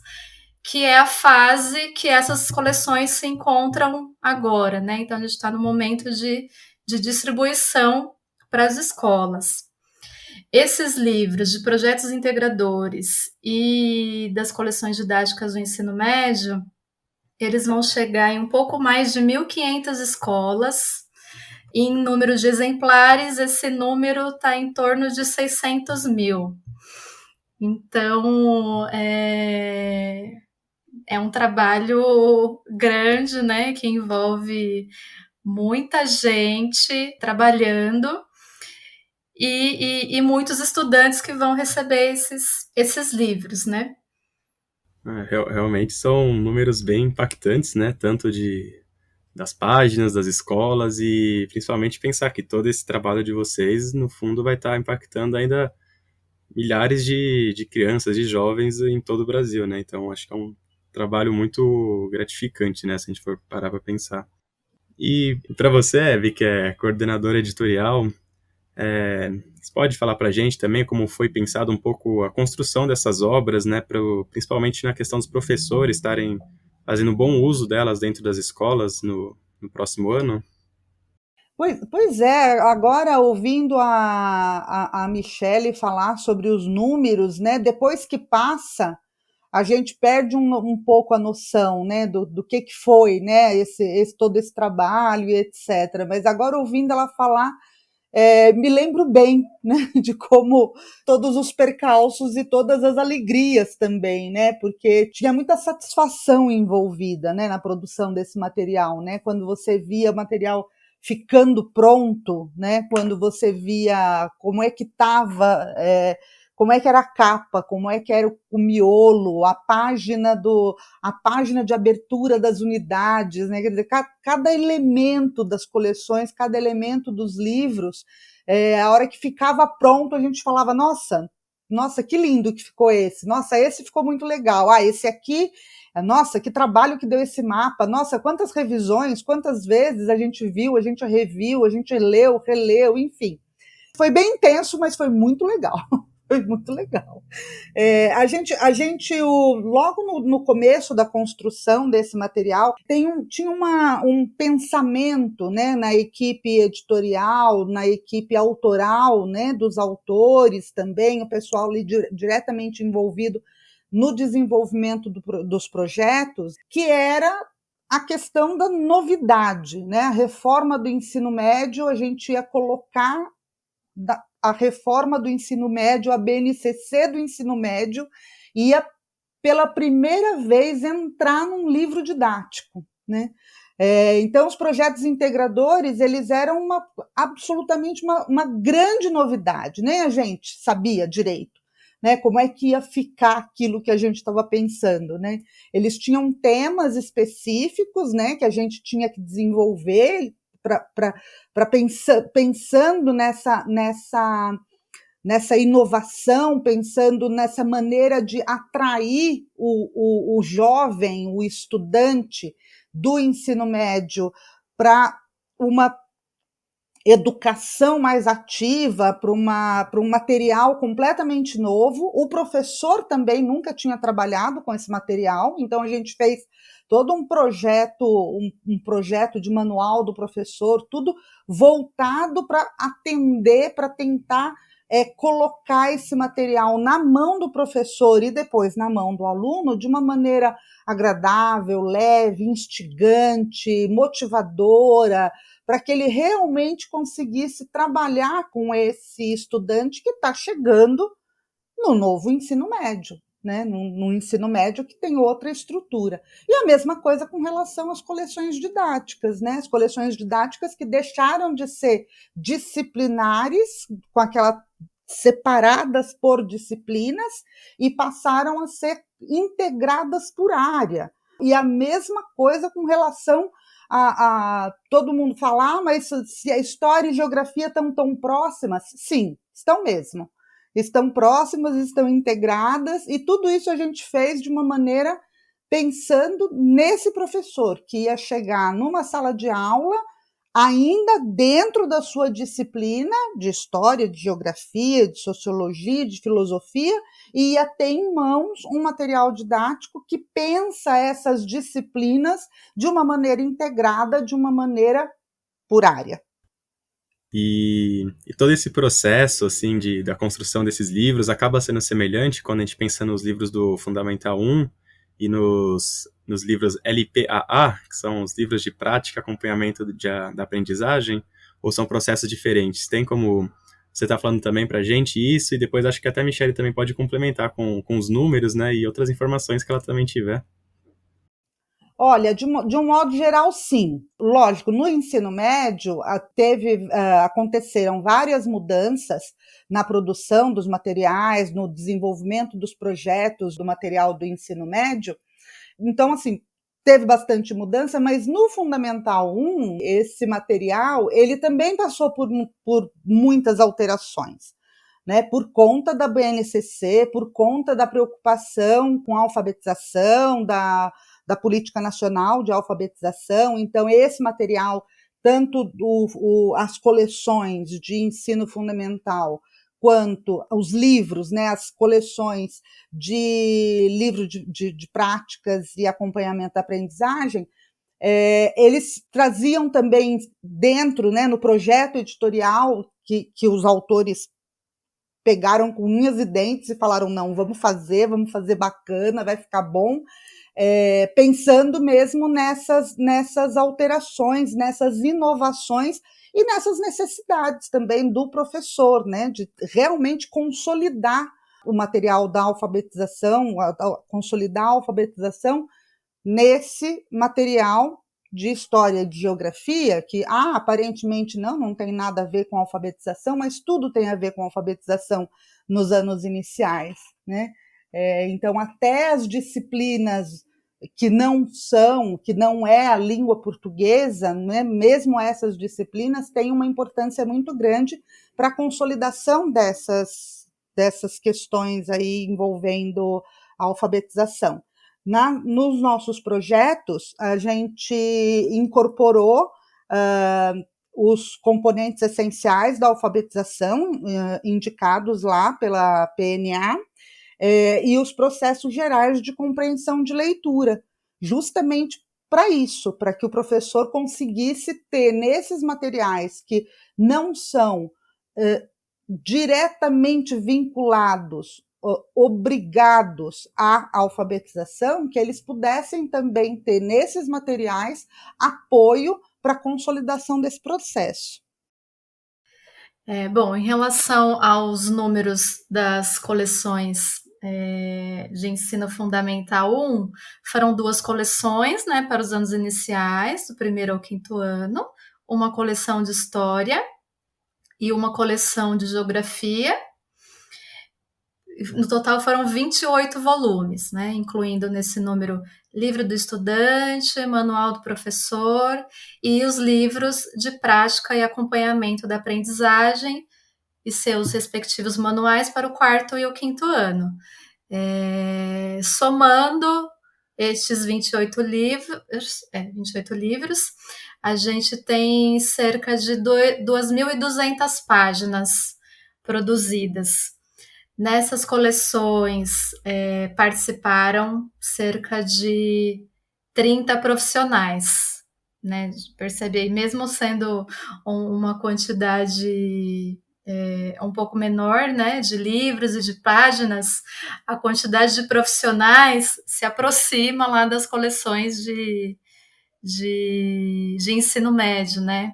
que é a fase que essas coleções se encontram agora, né? Então a gente está no momento de distribuição para as escolas. Esses livros de projetos integradores e das coleções didáticas do ensino médio, eles vão chegar em um pouco mais de 1.500 escolas. Em número de exemplares, esse número está em torno de 600 mil. Então, é um trabalho grande, né, que envolve muita gente trabalhando e muitos estudantes que vão receber esses livros, né? Realmente são números bem impactantes, né? Tanto das páginas, das escolas e principalmente pensar que todo esse trabalho de vocês, no fundo, vai estar impactando ainda milhares de crianças, de jovens em todo o Brasil, né? Então, acho que é um trabalho muito gratificante, né? Se a gente for parar para pensar. E para você, Eve, que é coordenadora editorial, você pode falar para a gente também como foi pensado um pouco a construção dessas obras, né? Principalmente na questão dos professores estarem fazendo bom uso delas dentro das escolas no próximo ano? Pois é, agora ouvindo a Michele falar sobre os números, né? Depois que passa, a gente perde um pouco a noção, né, do que foi, né, todo esse trabalho e etc. Mas agora ouvindo ela falar, me lembro bem, né, de como todos os percalços e todas as alegrias também, né, porque tinha muita satisfação envolvida, né, na produção desse material, né, quando você via o material ficando pronto, né, quando você via como é que estava, como é que era a capa, como é que era o miolo, a página de abertura das unidades, né? Quer dizer, cada elemento das coleções, cada elemento dos livros, a hora que ficava pronto, a gente falava, nossa, que lindo que ficou esse, nossa, esse ficou muito legal, esse aqui, nossa, que trabalho que deu esse mapa, nossa, quantas revisões, quantas vezes a gente viu, a gente reviu, a gente leu, releu, enfim. Foi bem intenso, mas foi muito legal. Foi muito legal. Logo no começo da construção desse material, tinha um pensamento, né, na equipe editorial, na equipe autoral, né, dos autores também, o pessoal ali diretamente envolvido no desenvolvimento dos projetos, que era a questão da novidade, né? A reforma do ensino médio, a gente ia colocar a reforma do ensino médio, a BNCC do ensino médio, ia pela primeira vez entrar num livro didático, né? Então, os projetos integradores, eles eram absolutamente uma grande novidade, nem a gente sabia direito, né, como é que ia ficar aquilo que a gente estava pensando, né? Eles tinham temas específicos, né, que a gente tinha que desenvolver pensando nessa inovação, pensando nessa maneira de atrair o jovem, o estudante do ensino médio para educação mais ativa, para um material completamente novo. O professor também nunca tinha trabalhado com esse material, então a gente fez todo um projeto de manual do professor, tudo voltado para atender, para tentar colocar esse material na mão do professor e depois na mão do aluno de uma maneira agradável, leve, instigante, motivadora, para que ele realmente conseguisse trabalhar com esse estudante que está chegando no novo ensino médio, né? No ensino médio que tem outra estrutura. E a mesma coisa com relação às coleções didáticas, né? As coleções didáticas que deixaram de ser disciplinares, com aquela separadas por disciplinas, e passaram a ser integradas por área. E a mesma coisa com relação a todo mundo falar, mas se a história e geografia estão tão próximas, sim, estão mesmo. Estão próximas, estão integradas, e tudo isso a gente fez de uma maneira pensando nesse professor que ia chegar numa sala de aula ainda dentro da sua disciplina de história, de geografia, de sociologia, de filosofia, e ia ter em mãos um material didático que pensa essas disciplinas de uma maneira integrada, de uma maneira por área. E todo esse processo assim da construção desses livros acaba sendo semelhante quando a gente pensa nos livros do Fundamental 1 e nos livros LPAA, que são os livros de prática e acompanhamento da aprendizagem, ou são processos diferentes? Tem como você está falando também para a gente isso, e depois acho que até a Michelle também pode complementar com os números, né, e outras informações que ela também tiver. Olha, de um modo geral, sim. Lógico, no ensino médio aconteceram várias mudanças na produção dos materiais, no desenvolvimento dos projetos do material do ensino médio. Então, assim, teve bastante mudança, mas no Fundamental 1, esse material, ele também passou por muitas alterações, né? Por conta da BNCC, por conta da preocupação com a alfabetização, da Política Nacional de Alfabetização. Então, esse material, tanto as coleções de ensino fundamental, quanto os livros, né, as coleções de livros de práticas e acompanhamento da aprendizagem, eles traziam também dentro, né, no projeto editorial que os autores pegaram com unhas e dentes e falaram, não, vamos fazer bacana, vai ficar bom, pensando mesmo nessas alterações, nessas inovações e nessas necessidades também do professor, né, de realmente consolidar o material da alfabetização, consolidar a alfabetização nesse material de história e de geografia, que aparentemente não tem nada a ver com alfabetização, mas tudo tem a ver com alfabetização nos anos iniciais, né? Então, até as disciplinas que não é a língua portuguesa, né, mesmo essas disciplinas têm uma importância muito grande para a consolidação dessas questões aí envolvendo a alfabetização. Nos nossos projetos, a gente incorporou os componentes essenciais da alfabetização, indicados lá pela PNA, e os processos gerais de compreensão de leitura, justamente para isso, para que o professor conseguisse ter nesses materiais que não são diretamente vinculados, obrigados à alfabetização, que eles pudessem também ter nesses materiais apoio para a consolidação desse processo. Bom, em relação aos números das coleções de ensino fundamental 1, foram 2 coleções, né, para os anos iniciais, do 1º ao 5º ano, uma coleção de história e uma coleção de geografia. No total foram 28 volumes, né, incluindo nesse número livro do estudante, manual do professor e os livros de prática e acompanhamento da aprendizagem e seus respectivos manuais para o 4º e o 5º ano. Somando, estes 28 livros, a gente tem cerca de 2.200 páginas produzidas. Nessas coleções participaram cerca de 30 profissionais, né? Percebe aí, mesmo sendo uma quantidade um pouco menor, né, de livros e de páginas, a quantidade de profissionais se aproxima lá das coleções de ensino médio, né?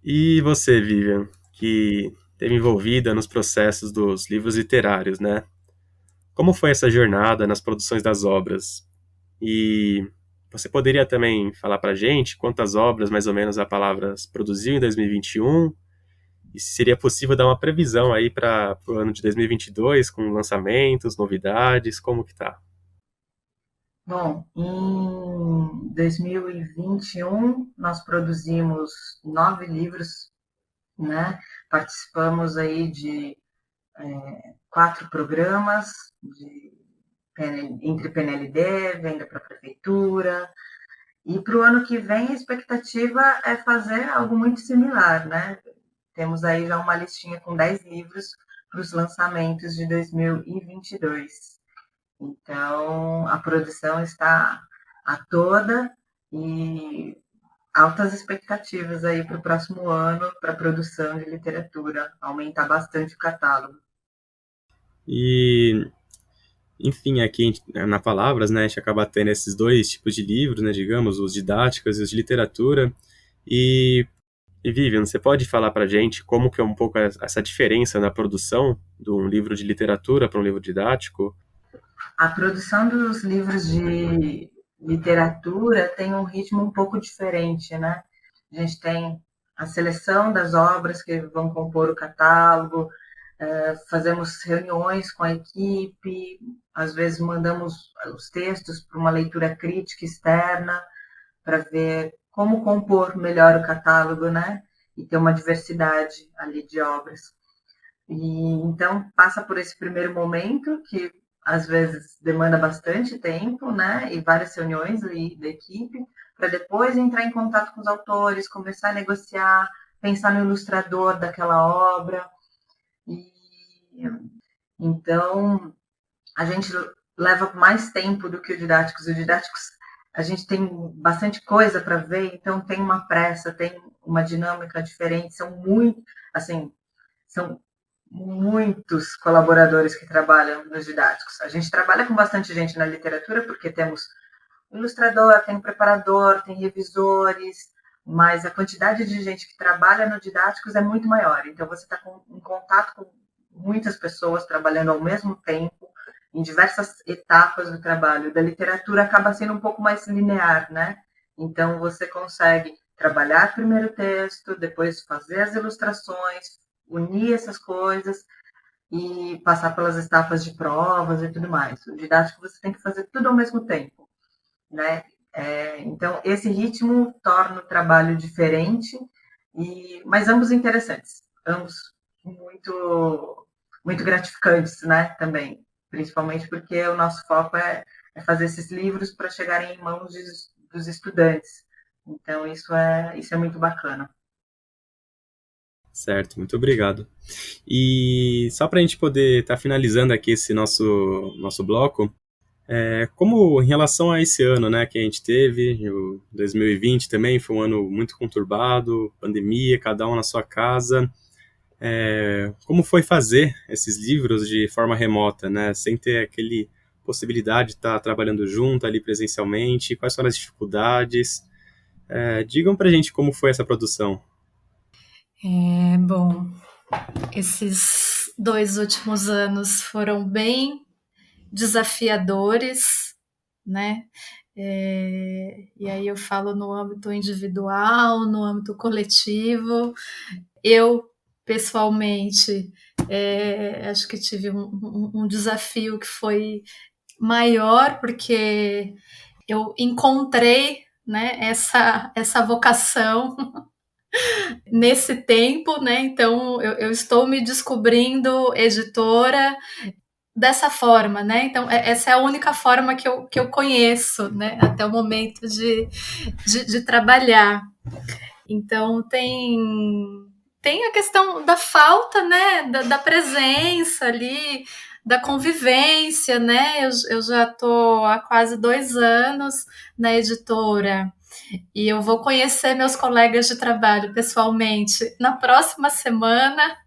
E você, Vivian, que esteve envolvida nos processos dos livros literários, né? Como foi essa jornada nas produções das obras? E você poderia também falar para a gente quantas obras, mais ou menos, a Palavras produziu em 2021? E se seria possível dar uma previsão aí para o ano de 2022, com lançamentos, novidades, como que tá? Bom, em 2021 nós produzimos 9 livros, né? Participamos aí de 4 programas entre PNLD, venda para a prefeitura. E para o ano que vem a expectativa é fazer algo muito similar, né? Temos aí já uma listinha com 10 livros para os lançamentos de 2022. Então, a produção está a toda e altas expectativas aí para o próximo ano para a produção de literatura, aumentar bastante o catálogo. E, enfim, aqui na Palavras, né, a gente acaba tendo esses dois tipos de livros, né, digamos, os didáticos e os de literatura. E Vivian, você pode falar para a gente como que é um pouco essa diferença na produção de um livro de literatura para um livro didático? A produção dos livros de literatura tem um ritmo um pouco diferente, né? A gente tem a seleção das obras que vão compor o catálogo, fazemos reuniões com a equipe, às vezes mandamos os textos para uma leitura crítica externa para ver como compor melhor o catálogo, né? E ter uma diversidade ali de obras. E então passa por esse primeiro momento que às vezes demanda bastante tempo, né? E várias reuniões aí da equipe para depois entrar em contato com os autores, começar a negociar, pensar no ilustrador daquela obra. E então a gente leva mais tempo do que o Didáticos. O Didáticos a gente tem bastante coisa para ver, então tem uma pressa, tem uma dinâmica diferente, são muitos colaboradores que trabalham nos didáticos. A gente trabalha com bastante gente na literatura, porque temos ilustrador, tem preparador, tem revisores, mas a quantidade de gente que trabalha no didáticos é muito maior. Então, você está em contato com muitas pessoas trabalhando ao mesmo tempo, em diversas etapas do trabalho. Da literatura acaba sendo um pouco mais linear, né? Então, você consegue trabalhar primeiro o texto, depois fazer as ilustrações, unir essas coisas e passar pelas etapas de provas e tudo mais. O didático você tem que fazer tudo ao mesmo tempo, né? Então, esse ritmo torna o trabalho diferente, mas ambos interessantes, ambos muito gratificantes, né? Também, principalmente porque o nosso foco é fazer esses livros para chegarem em mãos dos estudantes. Então, isso é muito bacana. Certo, muito obrigado. E só para a gente poder estar finalizando aqui esse nosso bloco, como em relação a esse ano, né, que a gente teve, o 2020 também foi um ano muito conturbado, pandemia, cada um na sua casa, como foi fazer esses livros de forma remota, né, sem ter aquele possibilidade de estar trabalhando junto ali presencialmente, quais foram as dificuldades? Digam para a gente como foi essa produção. Bom, esses 2 últimos anos foram bem desafiadores, né? E aí eu falo no âmbito individual, no âmbito coletivo. Eu, pessoalmente, acho que tive um desafio que foi maior, porque eu encontrei, né, essa vocação nesse tempo, né? Então eu estou me descobrindo editora, dessa forma, né? Então, essa é a única forma que eu conheço, né? Até o momento de trabalhar. Então, tem a questão da falta, né? Da presença ali, da convivência, né? Eu já estou há quase 2 anos na editora e eu vou conhecer meus colegas de trabalho pessoalmente na próxima semana.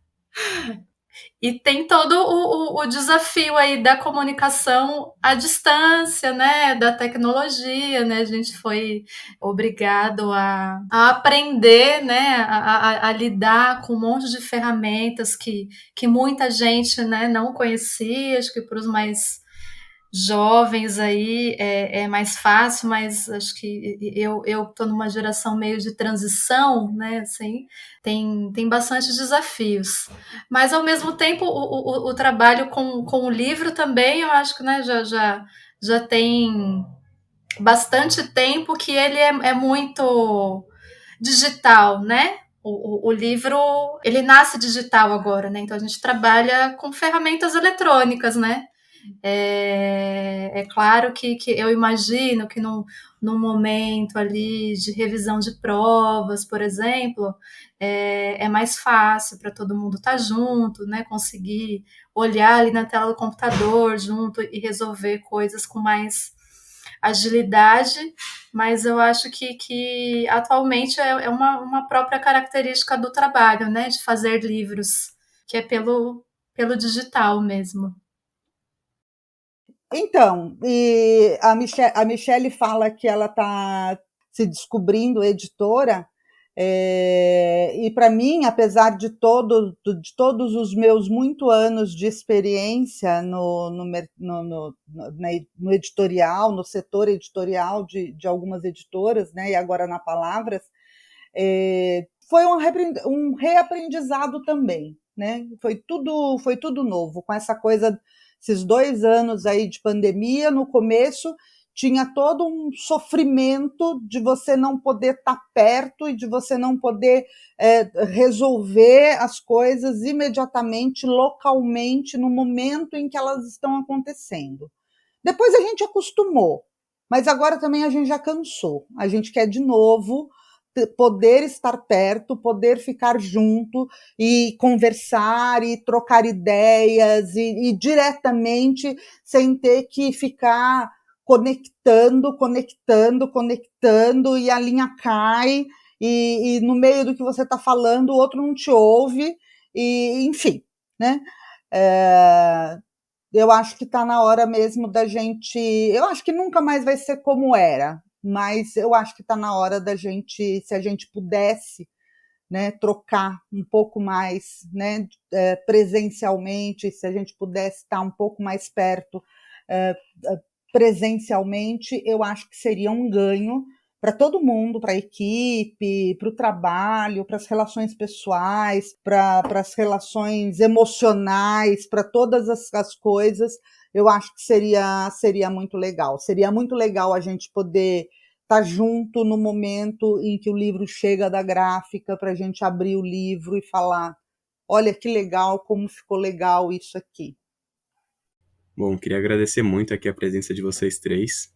E tem todo o desafio aí da comunicação à distância, né, da tecnologia, né, a gente foi obrigado a aprender, né, a lidar com um monte de ferramentas que muita gente, né, não conhecia, acho que para os mais jovens aí é mais fácil, mas acho que eu estou numa geração meio de transição, né? Assim, tem bastante desafios. Mas ao mesmo tempo o trabalho com o livro também, eu acho que, né, já tem bastante tempo que ele é muito digital, né? O livro, ele nasce digital agora, né? Então a gente trabalha com ferramentas eletrônicas, né? É claro que eu imagino que num momento ali de revisão de provas, por exemplo, é mais fácil para todo mundo estar junto, né? Conseguir olhar ali na tela do computador junto e resolver coisas com mais agilidade, mas eu acho que atualmente é uma própria característica do trabalho, né? De fazer livros, que é pelo digital mesmo. Então, e a Michelle fala que ela está se descobrindo editora, e para mim, apesar de todos os meus muitos anos de experiência no editorial, no setor editorial de algumas editoras, né, e agora na Palavras, foi um reaprendizado também, né? Foi tudo novo, com essa coisa. Esses 2 anos aí de pandemia, no começo, tinha todo um sofrimento de você não poder estar perto e de você não poder resolver as coisas imediatamente, localmente, no momento em que elas estão acontecendo. Depois a gente acostumou, mas agora também a gente já cansou. A gente quer de novo poder estar perto, poder ficar junto e conversar e trocar ideias e diretamente, sem ter que ficar conectando e a linha cai e no meio do que você está falando o outro não te ouve e enfim, né? Eu acho que está na hora mesmo da gente. Eu acho que nunca mais vai ser como era, mas eu acho que está na hora da gente, se a gente pudesse, né, trocar um pouco mais, né, presencialmente, se a gente pudesse estar um pouco mais perto presencialmente, eu acho que seria um ganho para todo mundo, para a equipe, para o trabalho, para as relações pessoais, para as relações emocionais, para todas as coisas. Eu acho que seria muito legal. Seria muito legal a gente poder estar junto no momento em que o livro chega da gráfica, para a gente abrir o livro e falar: olha que legal, como ficou legal isso aqui. Bom, queria agradecer muito aqui a presença de vocês três.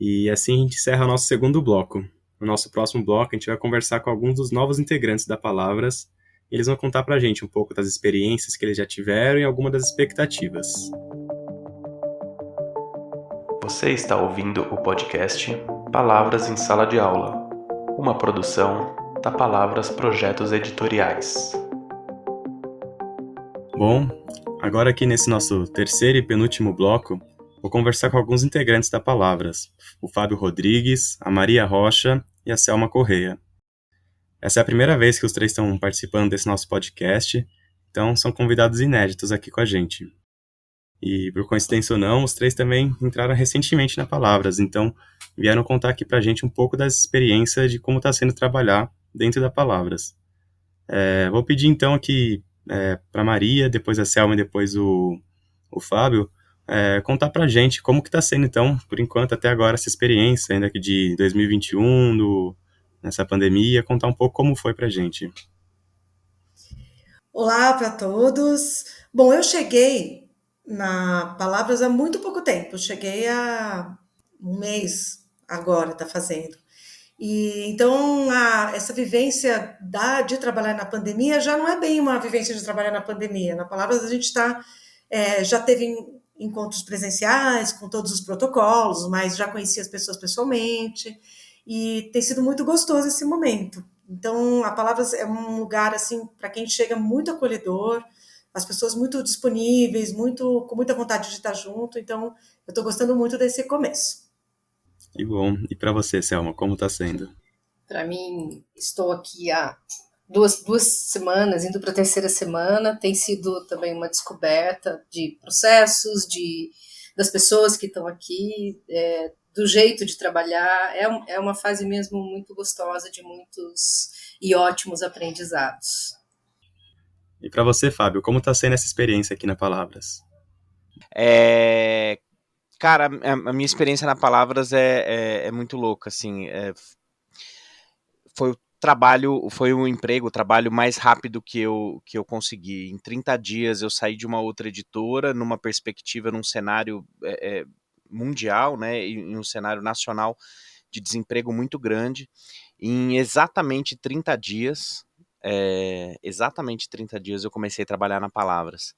E assim a gente encerra o nosso segundo bloco. No nosso próximo bloco, a gente vai conversar com alguns dos novos integrantes da Palavras. E eles vão contar pra gente um pouco das experiências que eles já tiveram e algumas das expectativas. Você está ouvindo o podcast Palavras em Sala de Aula, uma produção da Palavras Projetos Editoriais. Bom, agora aqui nesse nosso terceiro e penúltimo bloco, vou conversar com alguns integrantes da Palavras, o Fábio Rodrigues, a Maria Rocha e a Selma Correia. Essa é a primeira vez que os três estão participando desse nosso podcast, então são convidados inéditos aqui com a gente. E, por coincidência ou não, os três também entraram recentemente na Palavras, então vieram contar aqui pra gente um pouco das experiências de como está sendo trabalhar dentro da Palavras. Vou pedir então aqui para Maria, depois a Selma e depois o Fábio, contar pra gente como que tá sendo então, por enquanto, até agora, essa experiência ainda aqui de 2021, nessa pandemia, contar um pouco como foi pra gente. Olá para todos. Bom, eu cheguei na Palavras há muito pouco tempo. Eu cheguei há um mês agora, está fazendo. E então essa vivência de trabalhar na pandemia já não é bem uma vivência de trabalhar na pandemia. Na Palavras a gente já teve encontros presenciais com todos os protocolos, mas já conheci as pessoas pessoalmente e tem sido muito gostoso esse momento. Então a Palavras é um lugar assim para quem chega muito acolhedor, as pessoas muito disponíveis, com muita vontade de estar junto. Então eu estou gostando muito desse começo. Que bom. E para você, Selma, como está sendo? Para mim, estou aqui há duas semanas, indo para a terceira semana. Tem sido também uma descoberta de processos, das pessoas que estão aqui, do jeito de trabalhar. É uma fase mesmo muito gostosa, de muitos e ótimos aprendizados. E para você, Fábio, como está sendo essa experiência aqui na Palavras? Cara, a minha experiência na Palavras é muito louca, assim. Foi um emprego, o trabalho mais rápido que eu consegui. Em 30 dias eu saí de uma outra editora, numa perspectiva, num cenário mundial, né, em um cenário nacional de desemprego muito grande. Em exatamente 30 dias eu comecei a trabalhar na Palavras.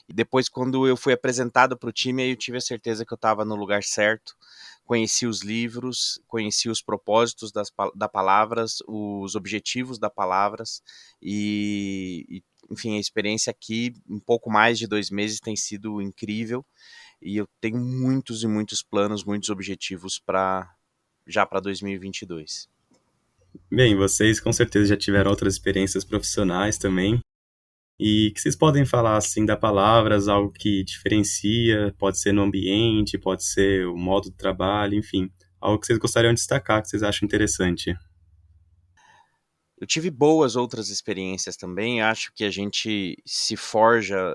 E depois, quando eu fui apresentado para o time, aí eu tive a certeza que eu estava no lugar certo. Conheci os livros, conheci os propósitos da Palavras, os objetivos da Palavras e, enfim, a experiência aqui, um pouco mais de 2 meses, tem sido incrível e eu tenho muitos e muitos planos, muitos objetivos já para 2022. Bem, vocês com certeza já tiveram outras experiências profissionais também. E que vocês podem falar assim da Palavras, algo que diferencia, pode ser no ambiente, pode ser o modo de trabalho, enfim, algo que vocês gostariam de destacar, que vocês acham interessante. Eu tive boas outras experiências também, acho que a gente forja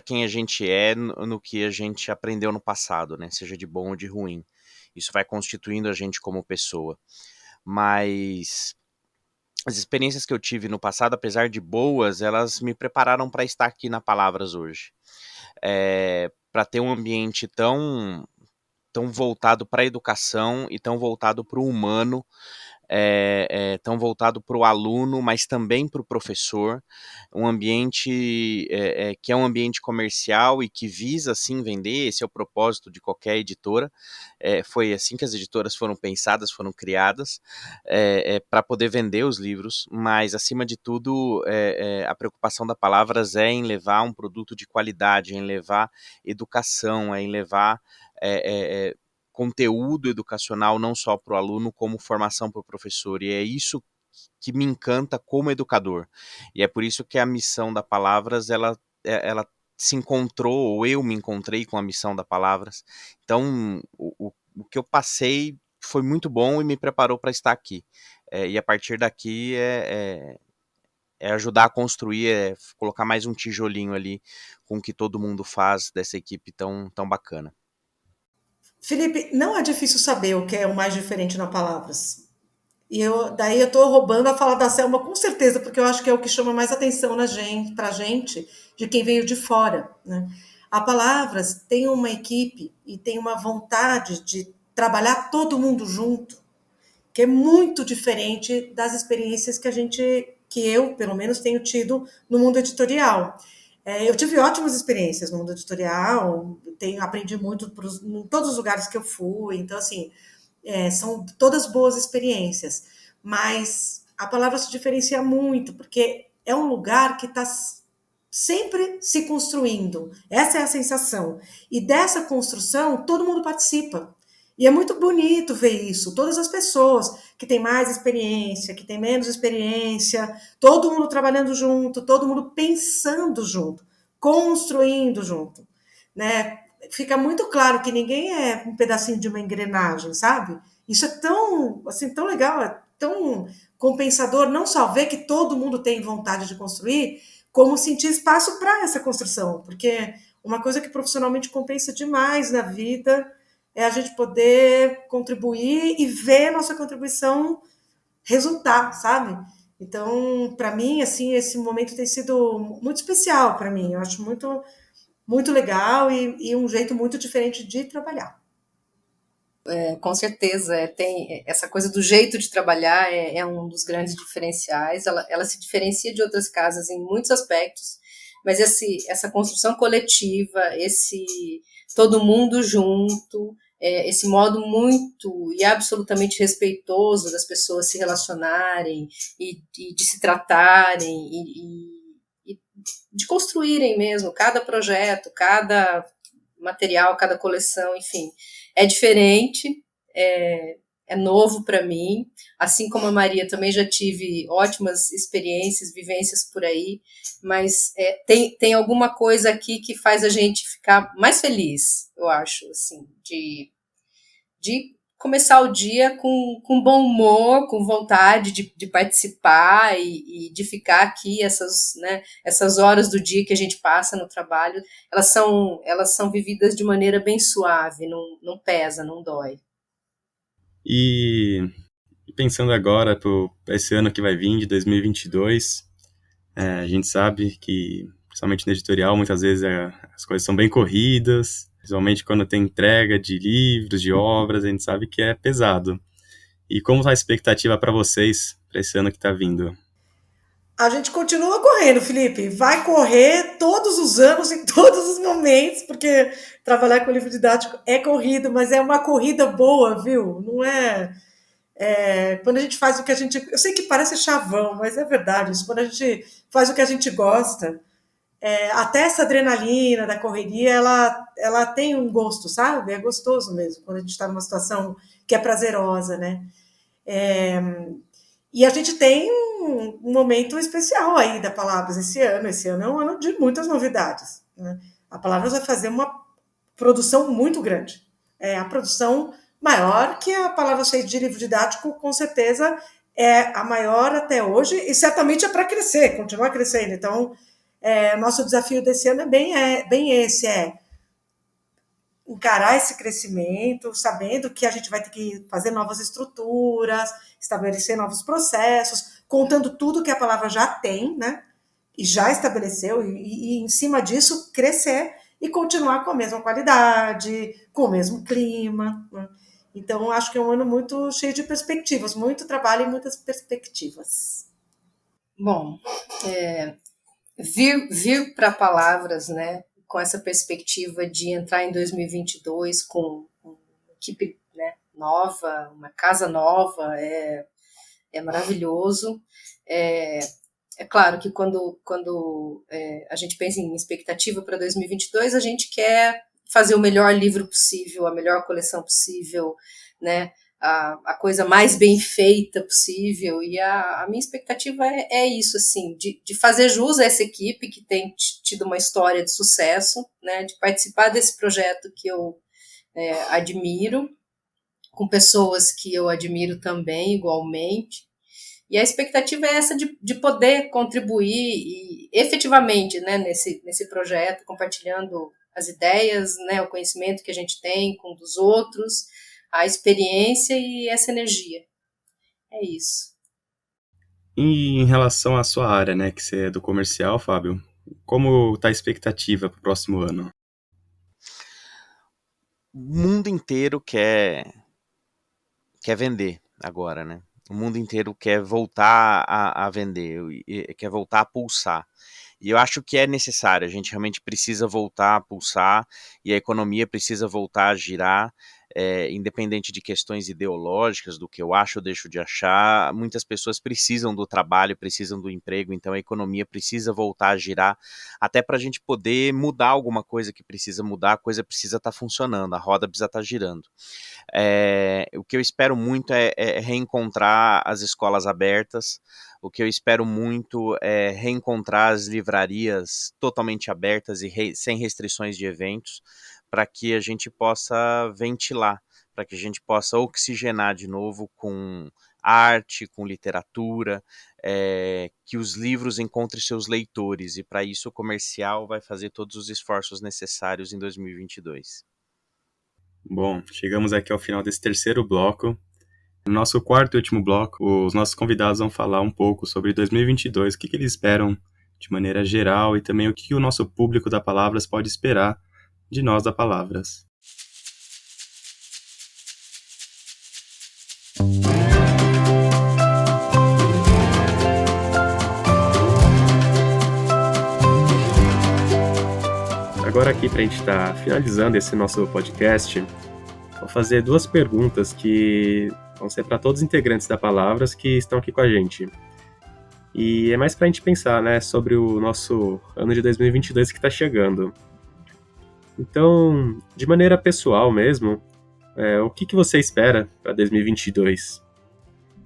quem a gente é no que a gente aprendeu no passado, né? Seja de bom ou de ruim. Isso vai constituindo a gente como pessoa. Mas as experiências que eu tive no passado, apesar de boas, elas me prepararam para estar aqui na Palavras hoje. Para ter um ambiente tão voltado para a educação e tão voltado para o humano, tão voltado para o aluno, mas também para o professor, um ambiente que é um ambiente comercial e que visa, sim, vender. Esse é o propósito de qualquer editora. Foi assim que as editoras foram pensadas, foram criadas, para poder vender os livros, mas, acima de tudo, a preocupação da Palavras é em levar um produto de qualidade, em levar educação, em levar conteúdo educacional não só para o aluno, como formação para o professor, e é isso que me encanta como educador, e é por isso que a missão da Palavras, ela se encontrou, ou eu me encontrei com a missão da Palavras. Então o que eu passei foi muito bom e me preparou para estar aqui, e a partir daqui é ajudar a construir, colocar mais um tijolinho ali com o que todo mundo faz dessa equipe tão bacana. Felipe, não é difícil saber o que é o mais diferente na Palavras. E daí eu estou roubando a fala da Selma com certeza, porque eu acho que é o que chama mais atenção pra gente, de quem veio de fora, né? A Palavras tem uma equipe e tem uma vontade de trabalhar todo mundo junto, que é muito diferente das experiências que eu, pelo menos, tenho tido no mundo editorial. Eu tive ótimas experiências no mundo editorial, aprendi muito em todos os lugares que eu fui, então, assim, são todas boas experiências, mas a Palavra se diferencia muito, porque é um lugar que está sempre se construindo, essa é a sensação, e dessa construção todo mundo participa. E é muito bonito ver isso, todas as pessoas que têm mais experiência, que têm menos experiência, todo mundo trabalhando junto, todo mundo pensando junto, construindo junto, né? Fica muito claro que ninguém é um pedacinho de uma engrenagem, sabe? Isso é tão legal, é tão compensador, não só ver que todo mundo tem vontade de construir, como sentir espaço para essa construção, porque uma coisa que profissionalmente compensa demais na vida é a gente poder contribuir e ver a nossa contribuição resultar, sabe? Então, para mim, assim, esse momento tem sido muito especial para mim. Eu acho muito, muito legal e um jeito muito diferente de trabalhar. Com certeza, tem essa coisa do jeito de trabalhar é um dos grandes diferenciais. Ela se diferencia de outras casas em muitos aspectos, mas essa construção coletiva, esse todo mundo junto, esse modo muito e absolutamente respeitoso das pessoas se relacionarem e de se tratarem e de construírem mesmo cada projeto, cada material, cada coleção, enfim, é diferente, é novo para mim, assim como a Maria também já tive ótimas experiências, vivências por aí, mas tem alguma coisa aqui que faz a gente ficar mais feliz, eu acho, assim, de começar o dia com bom humor, com vontade de participar e de ficar aqui, essas horas do dia que a gente passa no trabalho, elas são vividas de maneira bem suave, não pesa, não dói. E pensando agora para esse ano que vai vir, de 2022, a gente sabe que, principalmente no editorial, muitas vezes as coisas são bem corridas, principalmente quando tem entrega de livros, de obras, a gente sabe que é pesado. E como está a expectativa para vocês, para esse ano que está vindo? A gente continua correndo, Felipe. Vai correr todos os anos, em todos os momentos, porque trabalhar com livro didático é corrido, mas é uma corrida boa, viu? Não é. Quando a gente faz o que a gente. Eu sei que parece chavão, mas é verdade. Isso, quando a gente faz o que a gente gosta, até essa adrenalina da correria, ela tem um gosto, sabe? É gostoso mesmo, quando a gente está numa situação que é prazerosa, né? E a gente tem um momento especial aí da Palavras esse ano. Esse ano é um ano de muitas novidades, né? A Palavras vai fazer uma produção muito grande. É a produção maior que a Palavras fez de livro didático, com certeza é a maior até hoje e certamente é para crescer, continuar crescendo. Então, nosso desafio desse ano é bem esse, encarar esse crescimento, sabendo que a gente vai ter que fazer novas estruturas, estabelecer novos processos, contando tudo que a palavra já tem, né? E já estabeleceu, e em cima disso crescer e continuar com a mesma qualidade, com o mesmo clima, né? Então, acho que é um ano muito cheio de perspectivas, muito trabalho e muitas perspectivas. Bom, vir para Palavras, né, com essa perspectiva de entrar em 2022 com uma equipe, né, nova, uma casa nova, é maravilhoso. É claro que quando a gente pensa em expectativa para 2022, a gente quer fazer o melhor livro possível, a melhor coleção possível, né, a coisa mais bem feita possível, e a minha expectativa é isso, assim, de fazer jus a essa equipe que tem tido uma história de sucesso, né, de participar desse projeto que eu admiro, com pessoas que eu admiro também, igualmente, e a expectativa é essa de poder contribuir e, efetivamente, né, nesse projeto, compartilhando as ideias, né, o conhecimento que a gente tem com dos outros, a experiência e essa energia. É isso. E em relação à sua área, né, que você é do comercial, Fábio, como está a expectativa para o próximo ano? O mundo inteiro quer vender agora, né? O mundo inteiro quer voltar a vender, quer voltar a pulsar. E eu acho que é necessário, a gente realmente precisa voltar a pulsar e a economia precisa voltar a girar, independente de questões ideológicas, do que eu acho ou deixo de achar, muitas pessoas precisam do trabalho, precisam do emprego, então a economia precisa voltar a girar, até para a gente poder mudar alguma coisa que precisa mudar, a coisa precisa estar funcionando, a roda precisa estar girando. O que eu espero muito é reencontrar as escolas abertas, o que eu espero muito é reencontrar as livrarias totalmente abertas e sem restrições de eventos, para que a gente possa ventilar, para que a gente possa oxigenar de novo com arte, com literatura, que os livros encontrem seus leitores, e para isso o comercial vai fazer todos os esforços necessários em 2022. Bom, chegamos aqui ao final desse terceiro bloco. No nosso quarto e último bloco, os nossos convidados vão falar um pouco sobre 2022, o que eles esperam de maneira geral e também o que o nosso público da Palavras pode esperar de nós da Palavras. Agora aqui, para a gente estar finalizando esse nosso podcast, vou fazer 2 perguntas que vão ser para todos os integrantes da Palavras que estão aqui com a gente. E é mais para a gente pensar, né, sobre o nosso ano de 2022 que está chegando. Então, de maneira pessoal mesmo, o que você espera para 2022?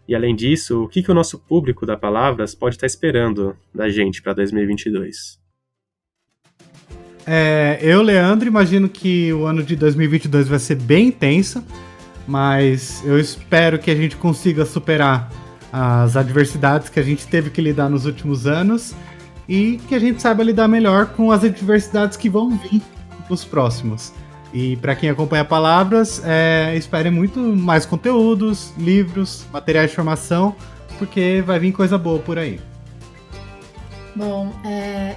E além disso, o que o nosso público da Palavras pode estar esperando da gente para 2022? Eu, Leandro, imagino que o ano de 2022 vai ser bem intenso, mas eu espero que a gente consiga superar as adversidades que a gente teve que lidar nos últimos anos e que a gente saiba lidar melhor com as adversidades que vão vir nos próximos. E para quem acompanha Palavras, espere muito mais conteúdos, livros, materiais de formação, porque vai vir coisa boa por aí. Bom,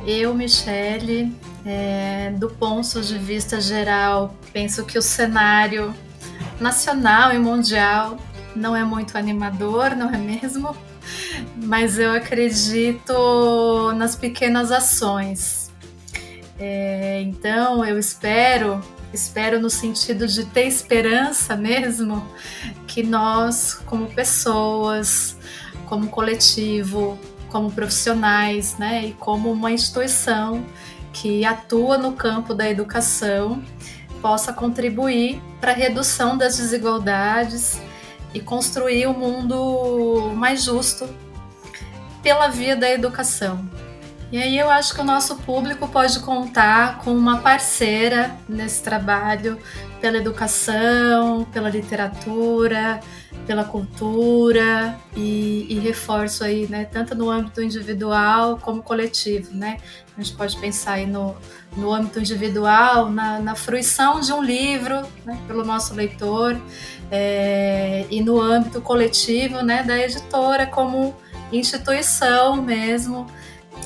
eu, Michele, do ponto de vista geral, penso que o cenário nacional e mundial não é muito animador, não é mesmo? Mas eu acredito nas pequenas ações. Então, eu espero no sentido de ter esperança mesmo, que nós, como pessoas, como coletivo, como profissionais, né, e como uma instituição que atua no campo da educação, possa contribuir para a redução das desigualdades e construir um mundo mais justo pela via da educação. E aí eu acho que o nosso público pode contar com uma parceira nesse trabalho pela educação, pela literatura, pela cultura e reforço aí, né, tanto no âmbito individual como coletivo, né? A gente pode pensar aí no âmbito individual, na fruição de um livro, né, pelo nosso leitor, e no âmbito coletivo, né, da editora como instituição mesmo,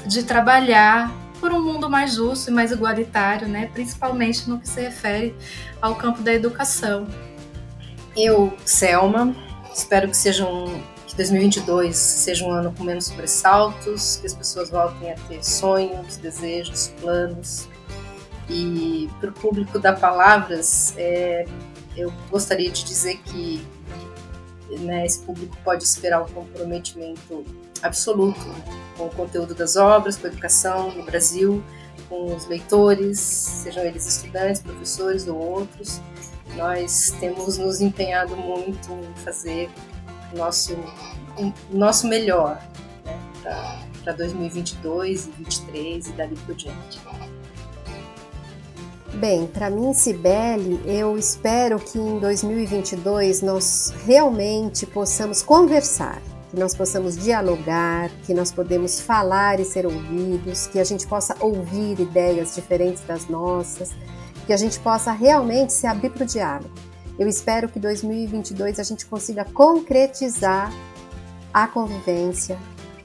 de trabalhar por um mundo mais justo e mais igualitário, né, principalmente no que se refere ao campo da educação. Eu, Selma, espero que 2022 seja um ano com menos sobressaltos, que as pessoas voltem a ter sonhos, desejos, planos. E para o público da Palavras, eu gostaria de dizer que, né, esse público pode esperar um comprometimento absoluto, né, com o conteúdo das obras, com a educação no Brasil, com os leitores, sejam eles estudantes, professores ou outros. Nós temos nos empenhado muito em fazer o nosso melhor, né, para 2022 e 2023 e dali por diante. Bem, para mim, Cibele, eu espero que em 2022 nós realmente possamos conversar, que nós possamos dialogar, que nós podemos falar e ser ouvidos, que a gente possa ouvir ideias diferentes das nossas, que a gente possa realmente se abrir para o diálogo. Eu espero que em 2022 a gente consiga concretizar a convivência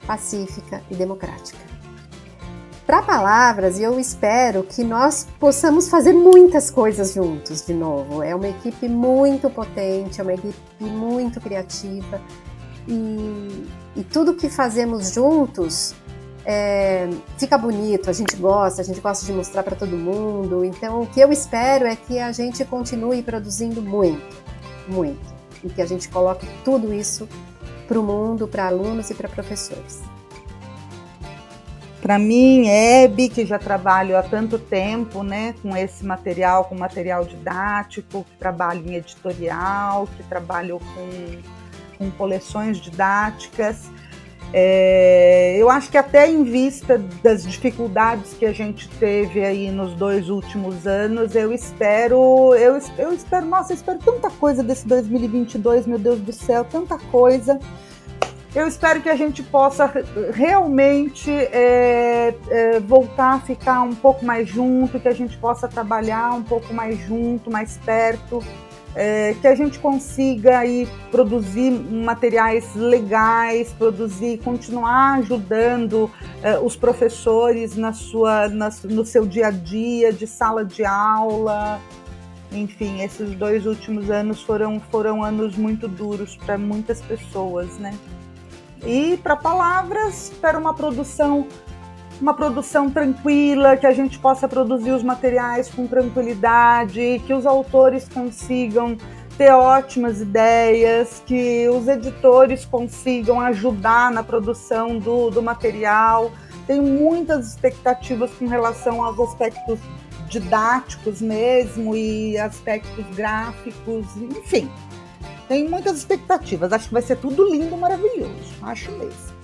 pacífica e democrática. Para Palavras, eu espero que nós possamos fazer muitas coisas juntos de novo. É uma equipe muito potente, é uma equipe muito criativa e tudo que fazemos juntos fica bonito, a gente gosta de mostrar para todo mundo. Então, o que eu espero é que a gente continue produzindo muito, muito, e que a gente coloque tudo isso para o mundo, para alunos e para professores. Para mim, Hebe, que já trabalho há tanto tempo, né, com esse material, com material didático, que trabalho em editorial, que trabalho com coleções didáticas. Eu acho que até em vista das dificuldades que a gente teve aí nos 2 últimos anos, eu espero tanta coisa desse 2022, meu Deus do céu, tanta coisa. Eu espero que a gente possa realmente voltar a ficar um pouco mais junto, que a gente possa trabalhar um pouco mais junto, mais perto, que a gente consiga aí produzir materiais legais, continuar ajudando os professores no seu dia a dia, de sala de aula. Enfim, esses 2 últimos anos foram anos muito duros para muitas pessoas, né? E para Palavras, espero uma produção tranquila, que a gente possa produzir os materiais com tranquilidade, que os autores consigam ter ótimas ideias, que os editores consigam ajudar na produção do material. Tenho muitas expectativas com relação aos aspectos didáticos mesmo e aspectos gráficos, enfim. Tenho muitas expectativas, acho que vai ser tudo lindo, maravilhoso, acho mesmo.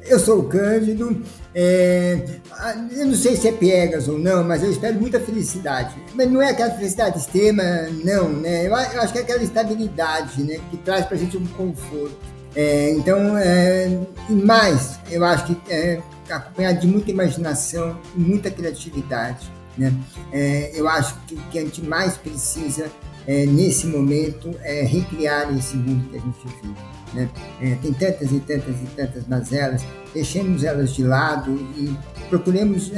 Eu sou o Cândido, eu não sei se é piegas ou não, mas eu espero muita felicidade. Mas não é aquela felicidade extrema, não, né? Eu acho que é aquela estabilidade, né, que traz pra gente um conforto. E mais, eu acho que acompanhado de muita imaginação e muita criatividade, né? Eu acho que a gente mais precisa, nesse momento, recriar esse mundo que a gente vive, né? Tem tantas e tantas e tantas mazelas, deixemos elas de lado e procuremos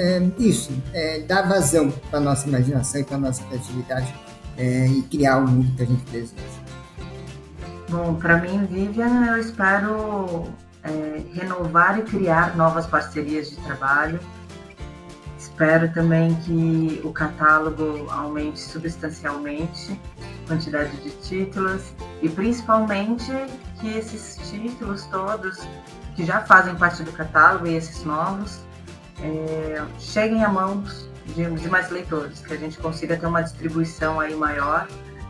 dar vazão para a nossa imaginação e para a nossa criatividade e criar o mundo que a gente deseja. Bom, para mim, Vivian, eu espero renovar e criar novas parcerias de trabalho. Espero também que o catálogo aumente substancialmente a quantidade de títulos e principalmente que esses títulos todos que já fazem parte do catálogo e esses novos cheguem a mãos de mais leitores, que a gente consiga ter uma distribuição aí maior,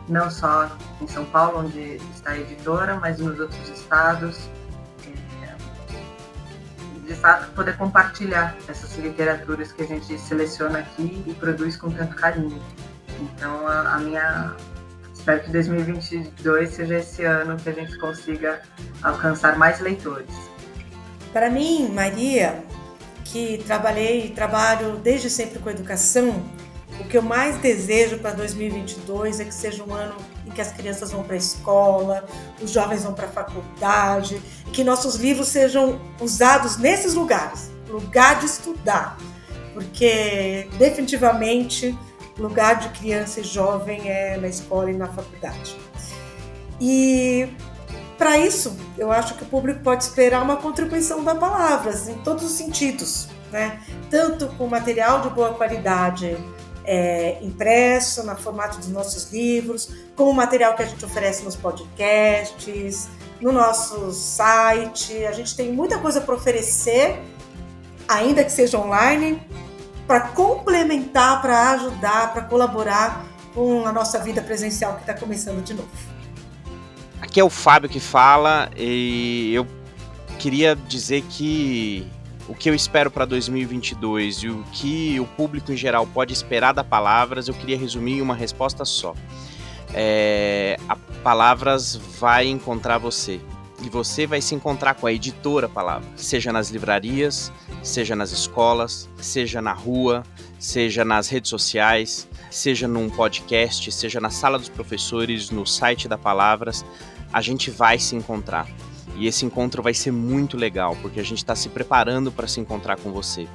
não só em São Paulo, onde está a editora, mas nos outros estados. De fato, poder compartilhar essas literaturas que a gente seleciona aqui e produz com tanto carinho. Então, espero que 2022 seja esse ano que a gente consiga alcançar mais leitores. Para mim, Maria, que trabalho desde sempre com educação, o que eu mais desejo para 2022 é que seja um ano em que as crianças vão para a escola, os jovens vão para a faculdade, e que nossos livros sejam usados nesses lugares, lugar de estudar, porque definitivamente lugar de criança e jovem é na escola e na faculdade. E para isso, eu acho que o público pode esperar uma contribuição da Palavras, em todos os sentidos, né? Tanto com material de boa qualidade, impresso, no formato dos nossos livros, como o material que a gente oferece nos podcasts, no nosso site. A gente tem muita coisa para oferecer, ainda que seja online, para complementar, para ajudar, para colaborar com a nossa vida presencial que está começando de novo. Aqui é o Fábio que fala e eu queria dizer que o que eu espero para 2022 e o que o público em geral pode esperar da Palavras, eu queria resumir em uma resposta só. A Palavras vai encontrar você. E você vai se encontrar com a editora Palavras, seja nas livrarias, seja nas escolas, seja na rua, seja nas redes sociais, seja num podcast, seja na sala dos professores, no site da Palavras, a gente vai se encontrar. E esse encontro vai ser muito legal, porque a gente está se preparando para se encontrar com você.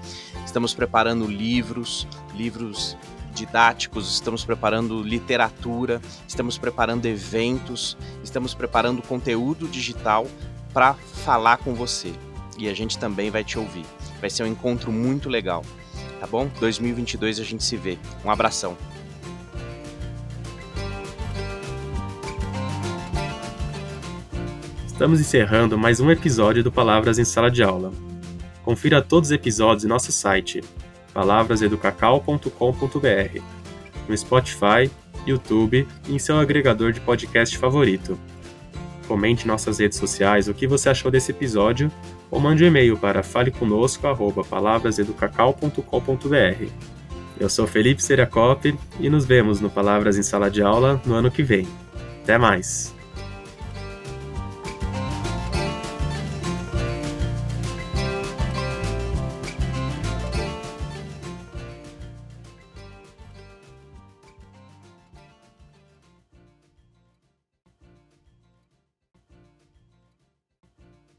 Estamos preparando livros didáticos, estamos preparando literatura, estamos preparando eventos, estamos preparando conteúdo digital para falar com você. E a gente também vai te ouvir. Vai ser um encontro muito legal, tá bom? 2022 a gente se vê. Um abração. Estamos encerrando mais um episódio do Palavras em Sala de Aula. Confira todos os episódios em nosso site, palavrasEducacau.com.br, no Spotify, YouTube e em seu agregador de podcast favorito. Comente em nossas redes sociais o que você achou desse episódio ou mande um e-mail para faleconosco@palavrasEducacau.com.br. Eu sou Felipe Seriacop e nos vemos no Palavras em Sala de Aula no ano que vem. Até mais!